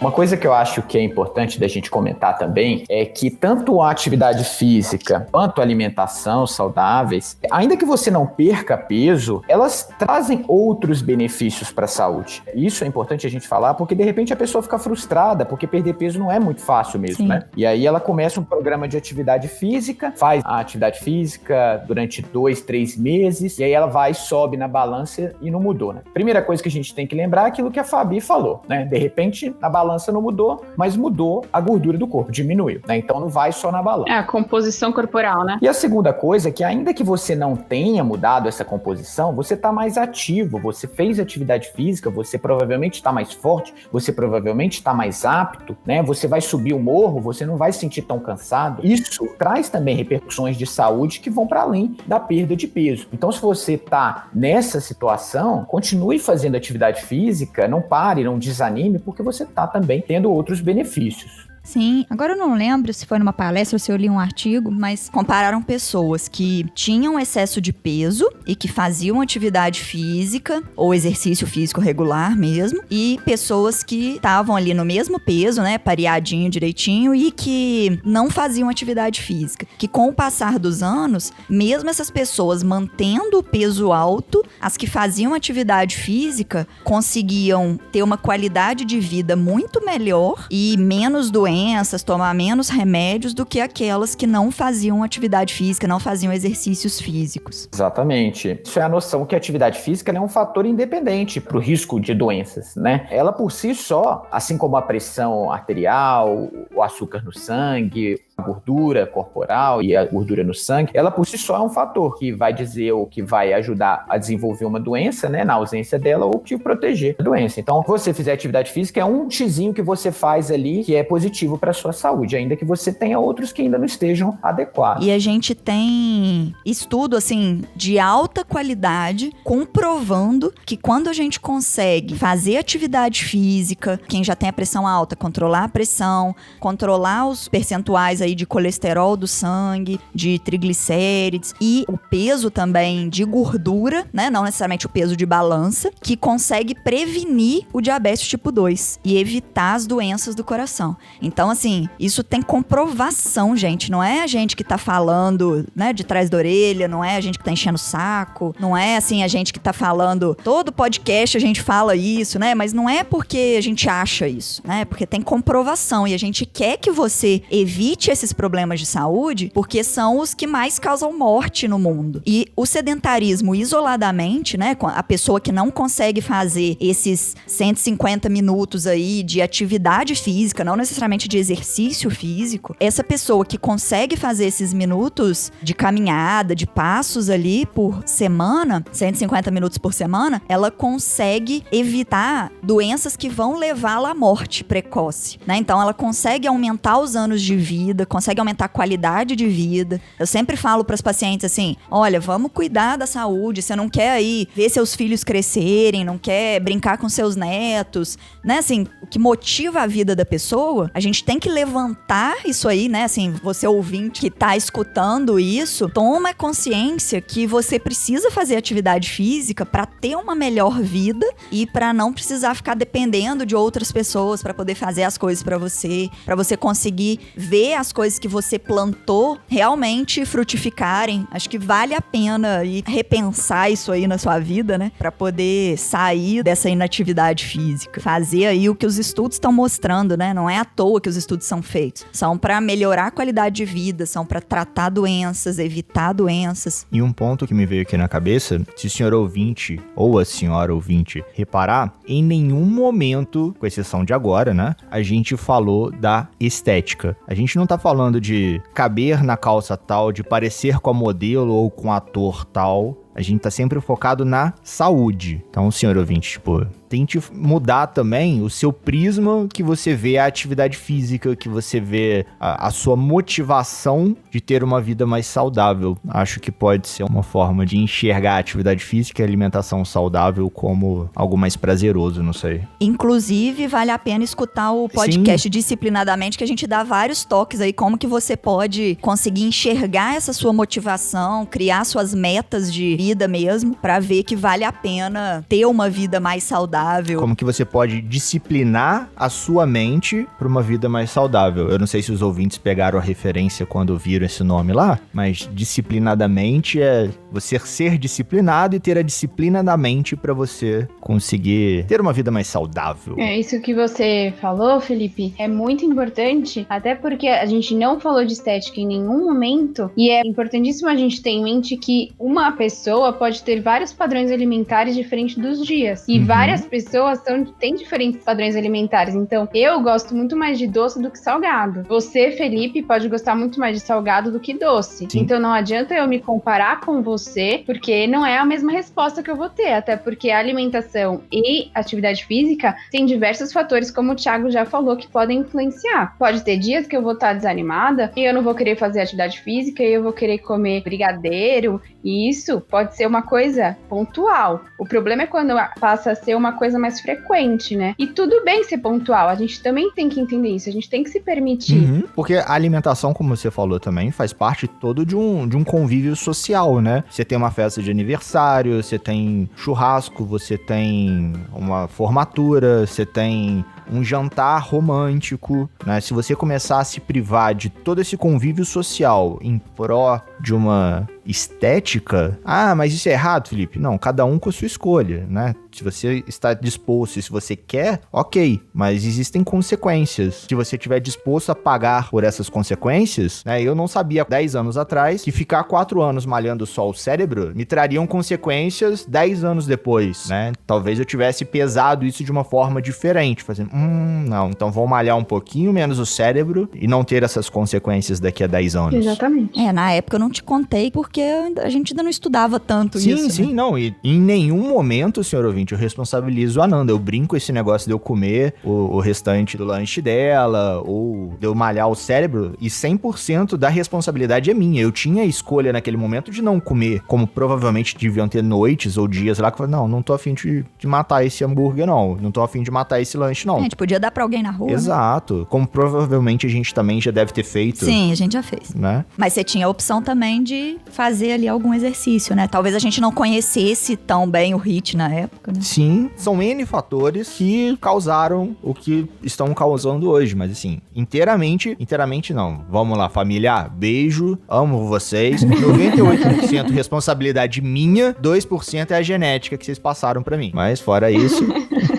Speaker 2: Uma coisa que eu acho que é importante da gente comentar também é que tanto a atividade física quanto a alimentação saudáveis, ainda que você não perca peso, elas trazem outros benefícios para a saúde. Isso é importante a gente falar porque de repente a pessoa fica frustrada porque perder peso não é muito fácil mesmo,
Speaker 4: Sim.
Speaker 2: né? E aí ela começa um programa de atividade física, faz a atividade física durante 2, 3 meses e aí ela vai, sobe na balança e não mudou, né? Primeira coisa que a gente tem que lembrar é aquilo que a Fabi falou, né? De repente a balança não mudou, mas mudou a gordura do corpo, diminuiu, né? Então não vai só na balança.
Speaker 3: É a composição corporal, né?
Speaker 2: E a segunda coisa é que ainda que você não tenha mudado essa composição, você está mais ativo, você fez atividade física, você provavelmente está mais forte, você provavelmente está mais apto, né? Você vai subir o morro, você não vai se sentir tão cansado. Isso traz também repercussões de saúde que vão para além da perda de peso. Então se você está nessa situação, continue fazendo atividade física, não pare, não desanime, porque você está também tendo outros benefícios.
Speaker 4: Sim, agora eu não lembro se foi numa palestra ou se eu li um artigo, mas compararam pessoas que tinham excesso de peso e que faziam atividade física ou exercício físico regular mesmo, e pessoas que estavam ali no mesmo peso, né, pareadinho direitinho, e que não faziam atividade física. Que com o passar dos anos, mesmo essas pessoas mantendo o peso alto, as que faziam atividade física conseguiam ter uma qualidade de vida muito melhor e menos doenças, tomar menos remédios do que aquelas que não faziam atividade física, não faziam exercícios físicos.
Speaker 2: Exatamente. Isso é a noção que a atividade física é um fator independente para o risco de doenças, né? Ela por si só, assim como a pressão arterial, o açúcar no sangue, a gordura corporal e a gordura no sangue, ela por si só é um fator que vai dizer ou que vai ajudar a desenvolver uma doença, né, na ausência dela, ou te proteger da doença. Então, você fizer atividade física, é um xizinho que você faz ali que é positivo para a sua saúde, ainda que você tenha outros que ainda não estejam adequados.
Speaker 4: E a gente tem estudo, assim, de alta qualidade, comprovando que quando a gente consegue fazer atividade física, quem já tem a pressão alta, controlar a pressão, controlar os percentuais aí de colesterol do sangue, de triglicérides e o peso também de gordura, né? Não necessariamente o peso de balança, que consegue prevenir o diabetes tipo 2 e evitar as doenças do coração. Então, assim, isso tem comprovação, gente. Não é a gente que tá falando, né, de trás da orelha, não é a gente que tá enchendo o saco, não é, assim, a gente que tá falando, todo podcast a gente fala isso, né? Mas não é porque a gente acha isso, né? Porque tem comprovação e a gente quer que você evite esses problemas de saúde, porque são os que mais causam morte no mundo. E o sedentarismo isoladamente, né, a pessoa que não consegue fazer esses 150 minutos aí de atividade física, não necessariamente de exercício físico, essa pessoa que consegue fazer esses minutos de caminhada, de passos ali por semana, 150 minutos por semana, ela consegue evitar doenças que vão levá-la à morte precoce, né? Então ela consegue aumentar os anos de vida, consegue aumentar a qualidade de vida. Eu sempre falo para as pacientes assim, olha, vamos cuidar da saúde, você não quer aí ver seus filhos crescerem, não quer brincar com seus netos, né? Assim, o que motiva a vida da pessoa, a gente tem que levantar isso aí, né? Assim, você ouvinte que tá escutando isso, toma consciência que você precisa fazer atividade física para ter uma melhor vida e para não precisar ficar dependendo de outras pessoas para poder fazer as coisas para você conseguir ver as coisas que você plantou realmente frutificarem. Acho que vale a pena ir repensar isso aí na sua vida, né? Para poder sair dessa inatividade física. Fazer aí o que os estudos estão mostrando, né? Não é à toa que os estudos são feitos. São para melhorar a qualidade de vida, são para tratar doenças, evitar doenças.
Speaker 1: E um ponto que me veio aqui na cabeça, se o senhor ouvinte ou a senhora ouvinte reparar, em nenhum momento, com exceção de agora, né, a gente falou da estética. A gente não tá falando de caber na calça tal, de parecer com a modelo ou com o ator tal. A gente tá sempre focado na saúde. Então, senhor ouvinte, tipo, tente mudar também o seu prisma que você vê a atividade física, que você vê a sua motivação de ter uma vida mais saudável. Acho que pode ser uma forma de enxergar a atividade física e a alimentação saudável como algo mais prazeroso, não sei.
Speaker 4: Inclusive, vale a pena escutar o podcast Sim. Disciplinadamente, que a gente dá vários toques aí, como que você pode conseguir enxergar essa sua motivação, criar suas metas de vida mesmo, pra ver que vale a pena ter uma vida mais saudável.
Speaker 1: Como que você pode disciplinar a sua mente pra uma vida mais saudável. Eu não sei se os ouvintes pegaram a referência quando viram esse nome lá, mas disciplinadamente é você ser disciplinado e ter a disciplina da mente pra você conseguir ter uma vida mais saudável.
Speaker 3: Isso que você falou, Felipe, é muito importante, até porque a gente não falou de estética em nenhum momento, e é importantíssimo a gente ter em mente que uma pessoa pode ter vários padrões alimentares diferentes dos dias, e várias pessoas têm diferentes padrões alimentares. Então, eu gosto muito mais de doce do que salgado. Você, Felipe, pode gostar muito mais de salgado do que doce. Sim. Então, não adianta eu me comparar com você você, porque não é a mesma resposta que eu vou ter, até porque a alimentação e atividade física tem diversos fatores, como o Thiago já falou, que podem influenciar. Pode ter dias que eu vou estar desanimada e eu não vou querer fazer atividade física e eu vou querer comer brigadeiro, e isso pode ser uma coisa pontual. O problema é quando passa a ser uma coisa mais frequente, né? E tudo bem ser pontual, a gente também tem que entender isso, a gente tem que se permitir.
Speaker 1: Porque a alimentação, como você falou também, faz parte todo de um convívio social, né? Você tem uma festa de aniversário, você tem churrasco, você tem uma formatura, você tem um jantar romântico, né? Se você começar a se privar de todo esse convívio social em pró de uma estética, mas isso é errado, Felipe? Não, cada um com a sua escolha, né? Se você está disposto e se você quer, ok, mas existem consequências. Se você estiver disposto a pagar por essas consequências, né? Eu não sabia 10 anos atrás que ficar 4 anos malhando só o cérebro me trariam consequências 10 anos depois, né? Talvez eu tivesse pesado isso de uma forma diferente, fazendo, não, então vou malhar um pouquinho menos o cérebro e não ter essas consequências daqui a 10 anos.
Speaker 3: Exatamente.
Speaker 4: Na época eu não te contei porque a gente ainda não estudava tanto isso.
Speaker 1: Sim,
Speaker 4: né?
Speaker 1: não. E em nenhum momento, senhor ouvinte, eu responsabilizo a Nanda. Eu brinco esse negócio de eu comer o restante do lanche dela ou de eu malhar o cérebro e 100% da responsabilidade é minha. Eu tinha a escolha naquele momento de não comer, como provavelmente deviam ter noites ou dias lá que eu falei, não tô afim de matar esse hambúrguer, não tô afim de matar esse lanche, não.
Speaker 4: A gente podia dar pra alguém na rua.
Speaker 1: Exato. Né? Como provavelmente a gente também já deve ter feito.
Speaker 4: Sim, a gente já fez.
Speaker 1: Né?
Speaker 4: Mas você tinha a opção também de fazer ali algum exercício, né? Talvez a gente não conhecesse tão bem o HIIT na época, né?
Speaker 1: Sim, são N fatores que causaram o que estão causando hoje, mas assim, inteiramente não. Vamos lá, família, beijo, amo vocês. 98% responsabilidade minha, 2% é a genética que vocês passaram pra mim. Mas fora isso,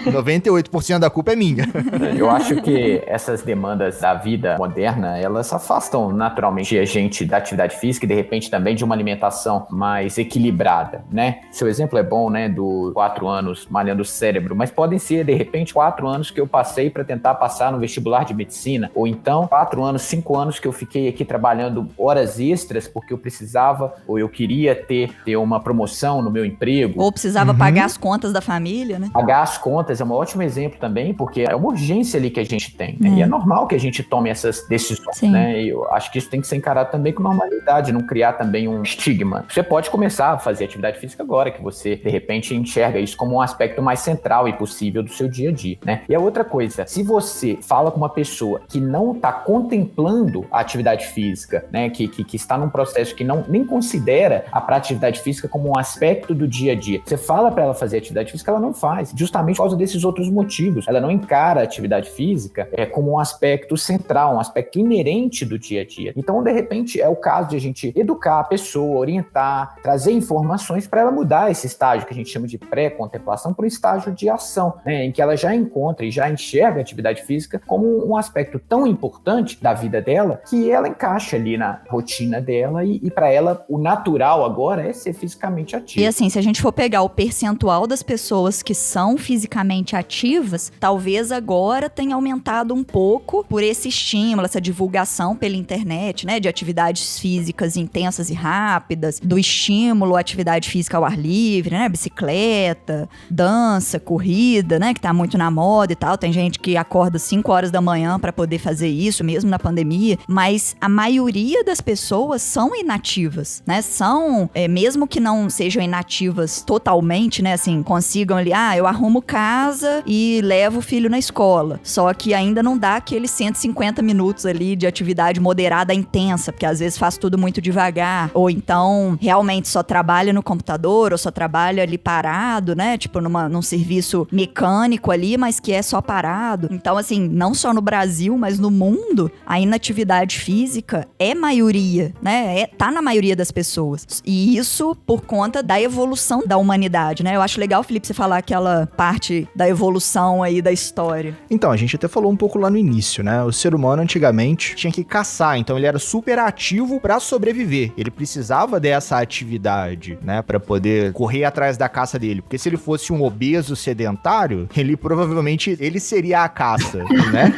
Speaker 1: 98% da culpa é minha.
Speaker 2: Eu acho que essas demandas da vida moderna, elas afastam naturalmente a gente da atividade física e de repente também de uma alimentação mais equilibrada, né? Seu exemplo é bom, né? Do 4 anos malhando o cérebro, mas podem ser de repente 4 anos que eu passei para tentar passar no vestibular de medicina, ou então 4 anos, 5 anos que eu fiquei aqui trabalhando horas extras porque eu precisava ou eu queria ter uma promoção no meu emprego.
Speaker 4: Ou precisava pagar as contas da família, né?
Speaker 2: Pagar as contas é um ótimo exemplo também, porque é uma urgência ali que a gente tem, né? E é normal que a gente tome essas decisões,
Speaker 4: Sim.
Speaker 2: né? E eu acho que isso tem que ser encarado também com normalidade, não criar também um estigma. Você pode começar a fazer atividade física agora, que você, de repente, enxerga isso como um aspecto mais central e possível do seu dia a dia, né? E a outra coisa, se você fala com uma pessoa que não está contemplando a atividade física, né? Que está num processo que nem considera a prática de atividade física como um aspecto do dia a dia, você fala para ela fazer atividade física, ela não faz, justamente por causa desses outros motivos. Ela não encara a atividade física como um aspecto central, um aspecto inerente do dia a dia. Então, de repente, é o caso de a gente educar a pessoa, orientar, trazer informações para ela mudar esse estágio que a gente chama de pré-contemplação para um estágio de ação, né? Em que ela já encontra e já enxerga a atividade física como um aspecto tão importante da vida dela que ela encaixa ali na rotina dela e para ela o natural agora é ser fisicamente ativa.
Speaker 4: E assim, se a gente for pegar o percentual das pessoas que são fisicamente ativas, talvez agora tenha aumentado um pouco por esse estímulo, essa divulgação pela internet, né, de atividades físicas intensas e rápidas, do estímulo à atividade física ao ar livre, né, bicicleta, dança, corrida, né, que tá muito na moda e tal. Tem gente que acorda 5 horas da manhã para poder fazer isso, mesmo na pandemia, mas a maioria das pessoas são inativas, né, são, mesmo que não sejam inativas totalmente, né, assim, consigam ali, eu arrumo casa e levo o filho na escola, só que ainda não dá aqueles 150 minutos ali de atividade moderada intensa, porque às vezes faz tudo muito devagar, ou então realmente só trabalha no computador, ou só trabalha ali parado, né, tipo num serviço mecânico ali, mas que é só parado. Então assim, não só no Brasil, mas no mundo, a inatividade física é maioria, né, tá na maioria das pessoas, e isso por conta da evolução da humanidade, né. Eu acho legal, Felipe, você falar aquela parte da evolução aí da história.
Speaker 1: Então, a gente até falou um pouco lá no início, né? O ser humano antigamente tinha que caçar, então ele era super ativo pra sobreviver. Ele precisava dessa atividade, né? Pra poder correr atrás da caça dele. Porque se ele fosse um obeso sedentário, ele provavelmente seria a caça, né?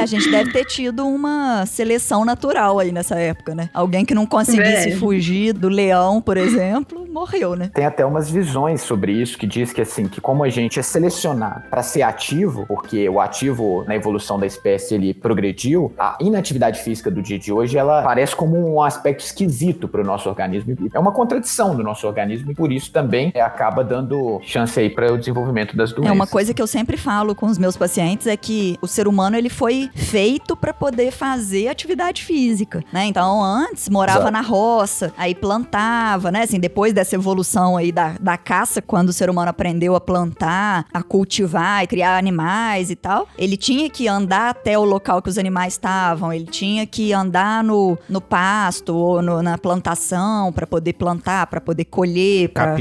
Speaker 4: A gente deve ter tido uma seleção natural aí nessa época, né? Alguém que não conseguisse fugir do leão, por exemplo, morreu, né?
Speaker 2: Tem até umas visões sobre isso que diz que, assim, que como a gente é selecionado para ser ativo, porque o ativo na evolução da espécie ele progrediu, a inatividade física do dia de hoje ela parece como um aspecto esquisito para o nosso organismo. É uma contradição do nosso organismo e por isso também acaba dando chance aí para o desenvolvimento das doenças.
Speaker 4: Uma coisa que eu sempre falo com os meus pacientes é que o ser humano ele foi feito para poder fazer atividade física, né? Então antes morava na roça, aí plantava, né? Assim, depois dessa evolução aí da caça, quando o ser humano aprendeu a plantar, a cultivar e criar animais e tal, ele tinha que andar até o local que os animais estavam, ele tinha que andar no pasto ou na plantação para poder plantar, para poder colher, para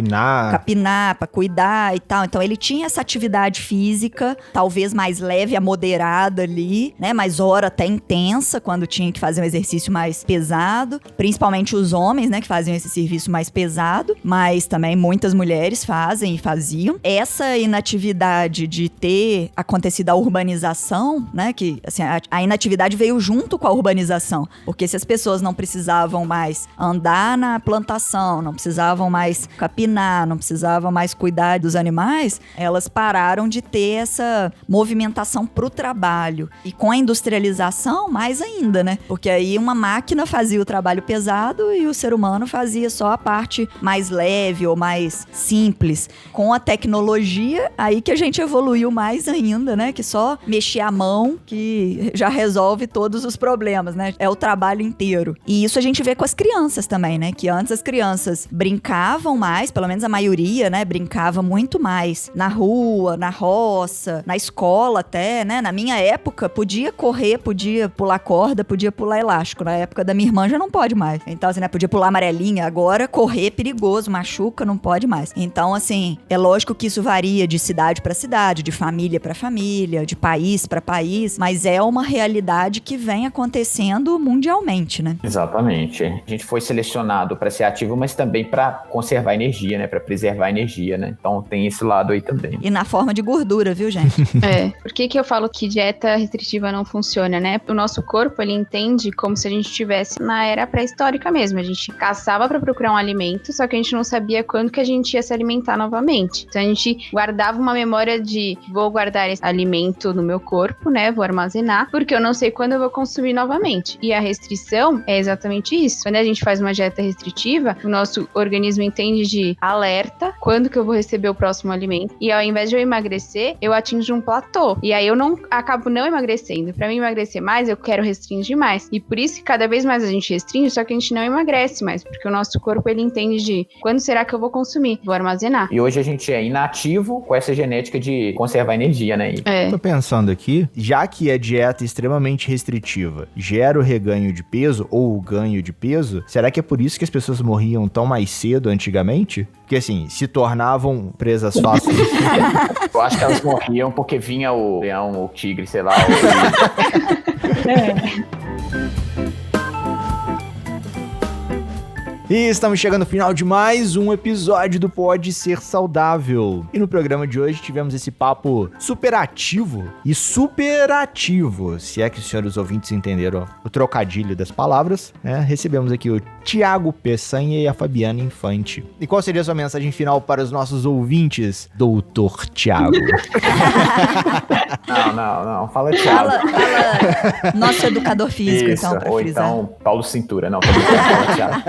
Speaker 4: capinar, para cuidar e tal. Então ele tinha essa atividade física, talvez mais leve a moderada ali, né? Mais hora até intensa, quando tinha que fazer um exercício mais pesado, principalmente os homens, né? Que faziam esse serviço mais pesado, mas também muitas mulheres fazem e faziam. Essa inatividade de ter acontecido a urbanização, né? Que assim, a inatividade veio junto com a urbanização, porque se as pessoas não precisavam mais andar na plantação, não precisavam mais capinar, não precisavam mais cuidar dos animais, elas pararam de ter essa movimentação pro trabalho. E com a industrialização, mais ainda, né? Porque aí uma máquina fazia o trabalho pesado e o ser humano fazia só a parte mais leve ou mais simples. Com a tecnologia, aí que a gente evoluiu mais ainda, né? Que só mexer a mão que já resolve todos os problemas, né? É o trabalho inteiro. E isso a gente vê com as crianças também, né? Que antes as crianças brincavam mais, pelo menos a maioria, né? Brincava muito mais na rua, na roça, na escola até, né? Na minha época, podia correr, podia pular corda, podia pular elástico. Na época da minha irmã já não pode mais. Então, assim, né? Podia pular amarelinha. Agora, correr é perigoso, machuca, não pode mais. Então, assim, é lógico que isso varia de cidade para cidade, de família para família, de país para país, mas é uma realidade que vem acontecendo mundialmente, né?
Speaker 2: Exatamente. A gente foi selecionado para ser ativo, mas também para conservar energia, né? Para preservar energia, né? Então tem esse lado aí também.
Speaker 4: E na forma de gordura, viu, gente?
Speaker 3: Por que eu falo que dieta restritiva não funciona, né? O nosso corpo, ele entende como se a gente estivesse na era pré-histórica mesmo. A gente caçava para procurar um alimento, só que a gente não sabia quando que a gente ia se alimentar novamente. Então a gente guardava uma memória de vou guardar esse alimento no meu corpo, né? Vou armazenar, porque eu não sei quando eu vou consumir novamente. E a restrição é exatamente isso. Quando a gente faz uma dieta restritiva, o nosso organismo entende de alerta, quando que eu vou receber o próximo alimento. E ao invés de eu emagrecer, eu atinjo um platô. E aí eu acabo não emagrecendo. Pra mim emagrecer mais, eu quero restringir mais. E por isso que cada vez mais a gente restringe, só que a gente não emagrece mais. Porque o nosso corpo, ele entende de quando será que eu vou consumir? Vou armazenar.
Speaker 2: E hoje a gente é inativo com essa genética de conservar energia, né?
Speaker 1: Tô pensando aqui, já que a dieta extremamente restritiva gera o reganho de peso ou o ganho de peso, será que é por isso que as pessoas morriam tão mais cedo antigamente? Porque assim, se tornavam presas fáceis.
Speaker 2: Eu acho que elas morriam porque vinha o leão, o tigre, sei lá.
Speaker 1: E estamos chegando ao final de mais um episódio do Pode Ser Saudável. E no programa de hoje tivemos esse papo superativo e superativo, se é que os senhores ouvintes entenderam o trocadilho das palavras, né? Recebemos aqui o Thiago Peçanha e a Fabiana Infante. E qual seria a sua mensagem final para os nossos ouvintes, doutor Thiago?
Speaker 2: Não, fala Thiago.
Speaker 4: Fala nosso educador físico,
Speaker 2: isso,
Speaker 4: então, pra
Speaker 2: ou
Speaker 4: frisar.
Speaker 2: então Paulo Cintura, não, fala Thiago.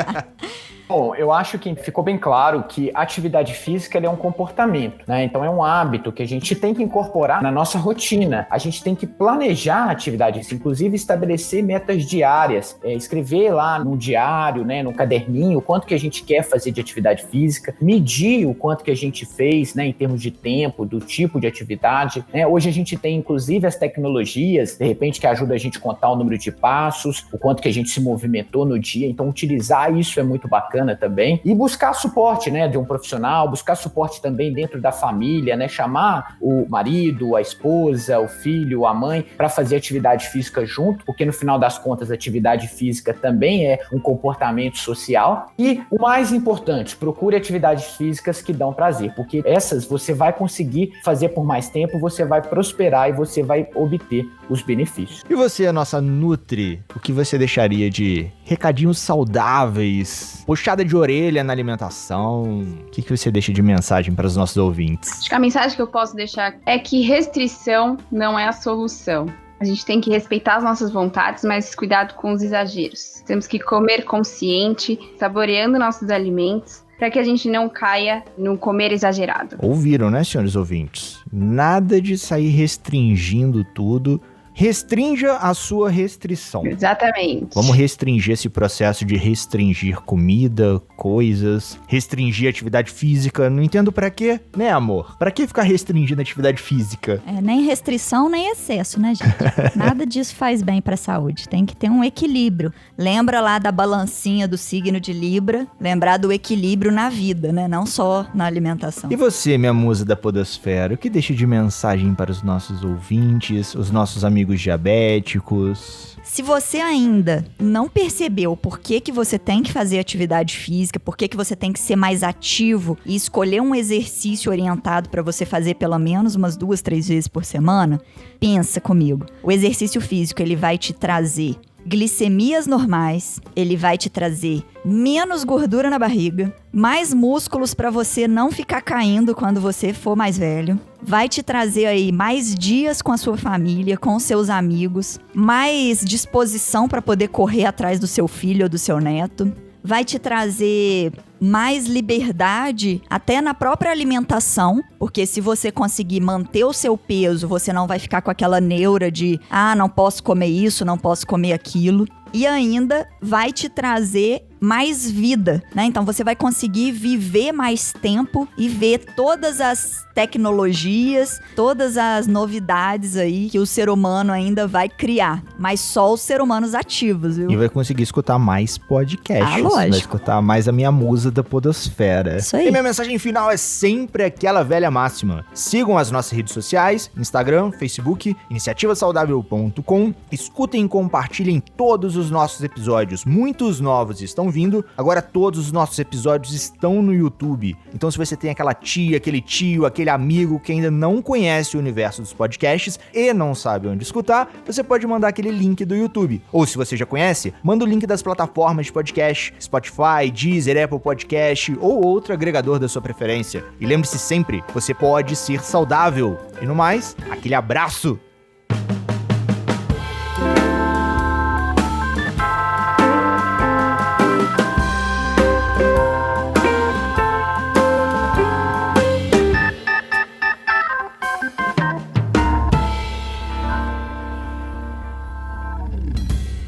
Speaker 2: Bom, eu acho que ficou bem claro que a atividade física é um comportamento, né? Então é um hábito que a gente tem que incorporar na nossa rotina. A gente tem que planejar a atividade física, inclusive estabelecer metas diárias, escrever lá no diário, né, no caderninho, o quanto que a gente quer fazer de atividade física, medir o quanto que a gente fez, né, em termos de tempo, do tipo de atividade, né? Hoje a gente tem inclusive as tecnologias, de repente, que ajudam a gente a contar o número de passos, o quanto que a gente se movimentou no dia. Então utilizar isso é muito bacana. bacana também. E buscar suporte, né, de um profissional, buscar suporte também dentro da família, né, chamar o marido, a esposa, o filho, a mãe, para fazer atividade física junto, porque no final das contas, a atividade física também é um comportamento social. E o mais importante, procure atividades físicas que dão prazer, porque essas você vai conseguir fazer por mais tempo, você vai prosperar e você vai obter os benefícios.
Speaker 1: E você, nossa Nutri, o que você deixaria de recadinhos saudáveis, puxada de orelha na alimentação? O que você deixa de mensagem para os nossos ouvintes?
Speaker 3: Acho que a mensagem que eu posso deixar é que restrição não é a solução. A gente tem que respeitar as nossas vontades, mas cuidado com os exageros. Temos que comer consciente, saboreando nossos alimentos, para que a gente não caia no comer exagerado.
Speaker 1: Ouviram, né, senhores ouvintes? Nada de sair restringindo tudo. Restrinja a sua restrição.
Speaker 3: Exatamente.
Speaker 1: Vamos restringir esse processo de restringir comida, coisas, restringir atividade física. Não entendo pra quê, né, amor? Pra que ficar restringindo a atividade física?
Speaker 4: Nem restrição, nem excesso, né, gente? Nada disso faz bem pra saúde. Tem que ter um equilíbrio. Lembra lá da balancinha do signo de Libra? Lembrar do equilíbrio na vida, né? Não só na alimentação.
Speaker 1: E você, minha musa da podosfera, o que deixa de mensagem para os nossos ouvintes, os nossos amigos diabéticos?
Speaker 4: Se você ainda não percebeu por que você tem que fazer atividade física, por que você tem que ser mais ativo e escolher um exercício orientado para você fazer pelo menos umas 2, 3 vezes por semana, pensa comigo. O exercício físico, ele vai te trazer glicemias normais, ele vai te trazer menos gordura na barriga, mais músculos para você não ficar caindo quando você for mais velho, vai te trazer aí mais dias com a sua família, com seus amigos, mais disposição para poder correr atrás do seu filho ou do seu neto, vai te trazer mais liberdade até na própria alimentação, porque se você conseguir manter o seu peso, você não vai ficar com aquela neura de não posso comer isso, não posso comer aquilo. E ainda vai te trazer mais vida, né? Então você vai conseguir viver mais tempo e ver todas as tecnologias, todas as novidades aí que o ser humano ainda vai criar. Mas só os seres humanos ativos, viu?
Speaker 1: E vai conseguir escutar mais podcasts.
Speaker 4: Lógico.
Speaker 1: Vai escutar mais a minha musa da podosfera.
Speaker 4: Isso aí.
Speaker 1: E minha mensagem final é sempre aquela velha máxima. Sigam as nossas redes sociais, Instagram, Facebook, iniciativasaudável.com. Escutem e compartilhem todos os nossos episódios. Muitos novos estão vindo. Agora todos os nossos episódios estão no YouTube. Então se você tem aquela tia, aquele tio, aquele amigo que ainda não conhece o universo dos podcasts e não sabe onde escutar, você pode mandar aquele link do YouTube. Ou se você já conhece, manda o link das plataformas de podcast, Spotify, Deezer, Apple Podcast ou outro agregador da sua preferência. E lembre-se sempre, você pode ser saudável. E no mais, aquele abraço!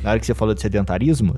Speaker 1: Na hora que você falou de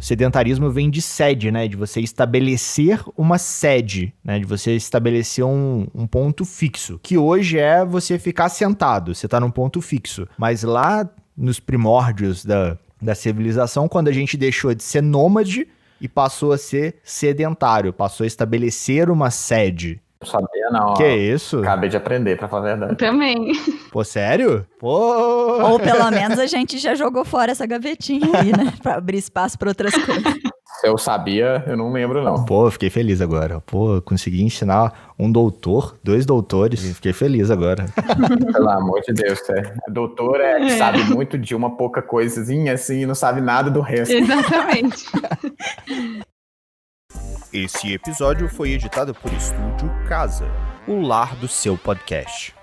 Speaker 1: sedentarismo vem de sede, né? De você estabelecer uma sede, né? De você estabelecer um ponto fixo. Que hoje é você ficar sentado, você tá num ponto fixo. Mas lá nos primórdios da civilização, quando a gente deixou de ser nômade e passou a ser sedentário, passou a estabelecer uma sede.
Speaker 2: Não sabia, não.
Speaker 1: Que isso?
Speaker 2: Acabei de aprender, pra falar a verdade.
Speaker 3: Também.
Speaker 1: Pô, sério? Pô!
Speaker 4: Ou pelo menos a gente já jogou fora essa gavetinha aí, né? Pra abrir espaço pra outras coisas.
Speaker 2: Se eu sabia, eu não lembro, não.
Speaker 1: Pô, fiquei feliz agora. Pô, consegui ensinar um doutor, 2 doutores. Fiquei feliz agora.
Speaker 2: Pelo amor de Deus, doutor sabe muito de uma pouca coisinha assim e não sabe nada do resto.
Speaker 3: Exatamente.
Speaker 1: Esse episódio foi editado por Estúdio Casa, o lar do seu podcast.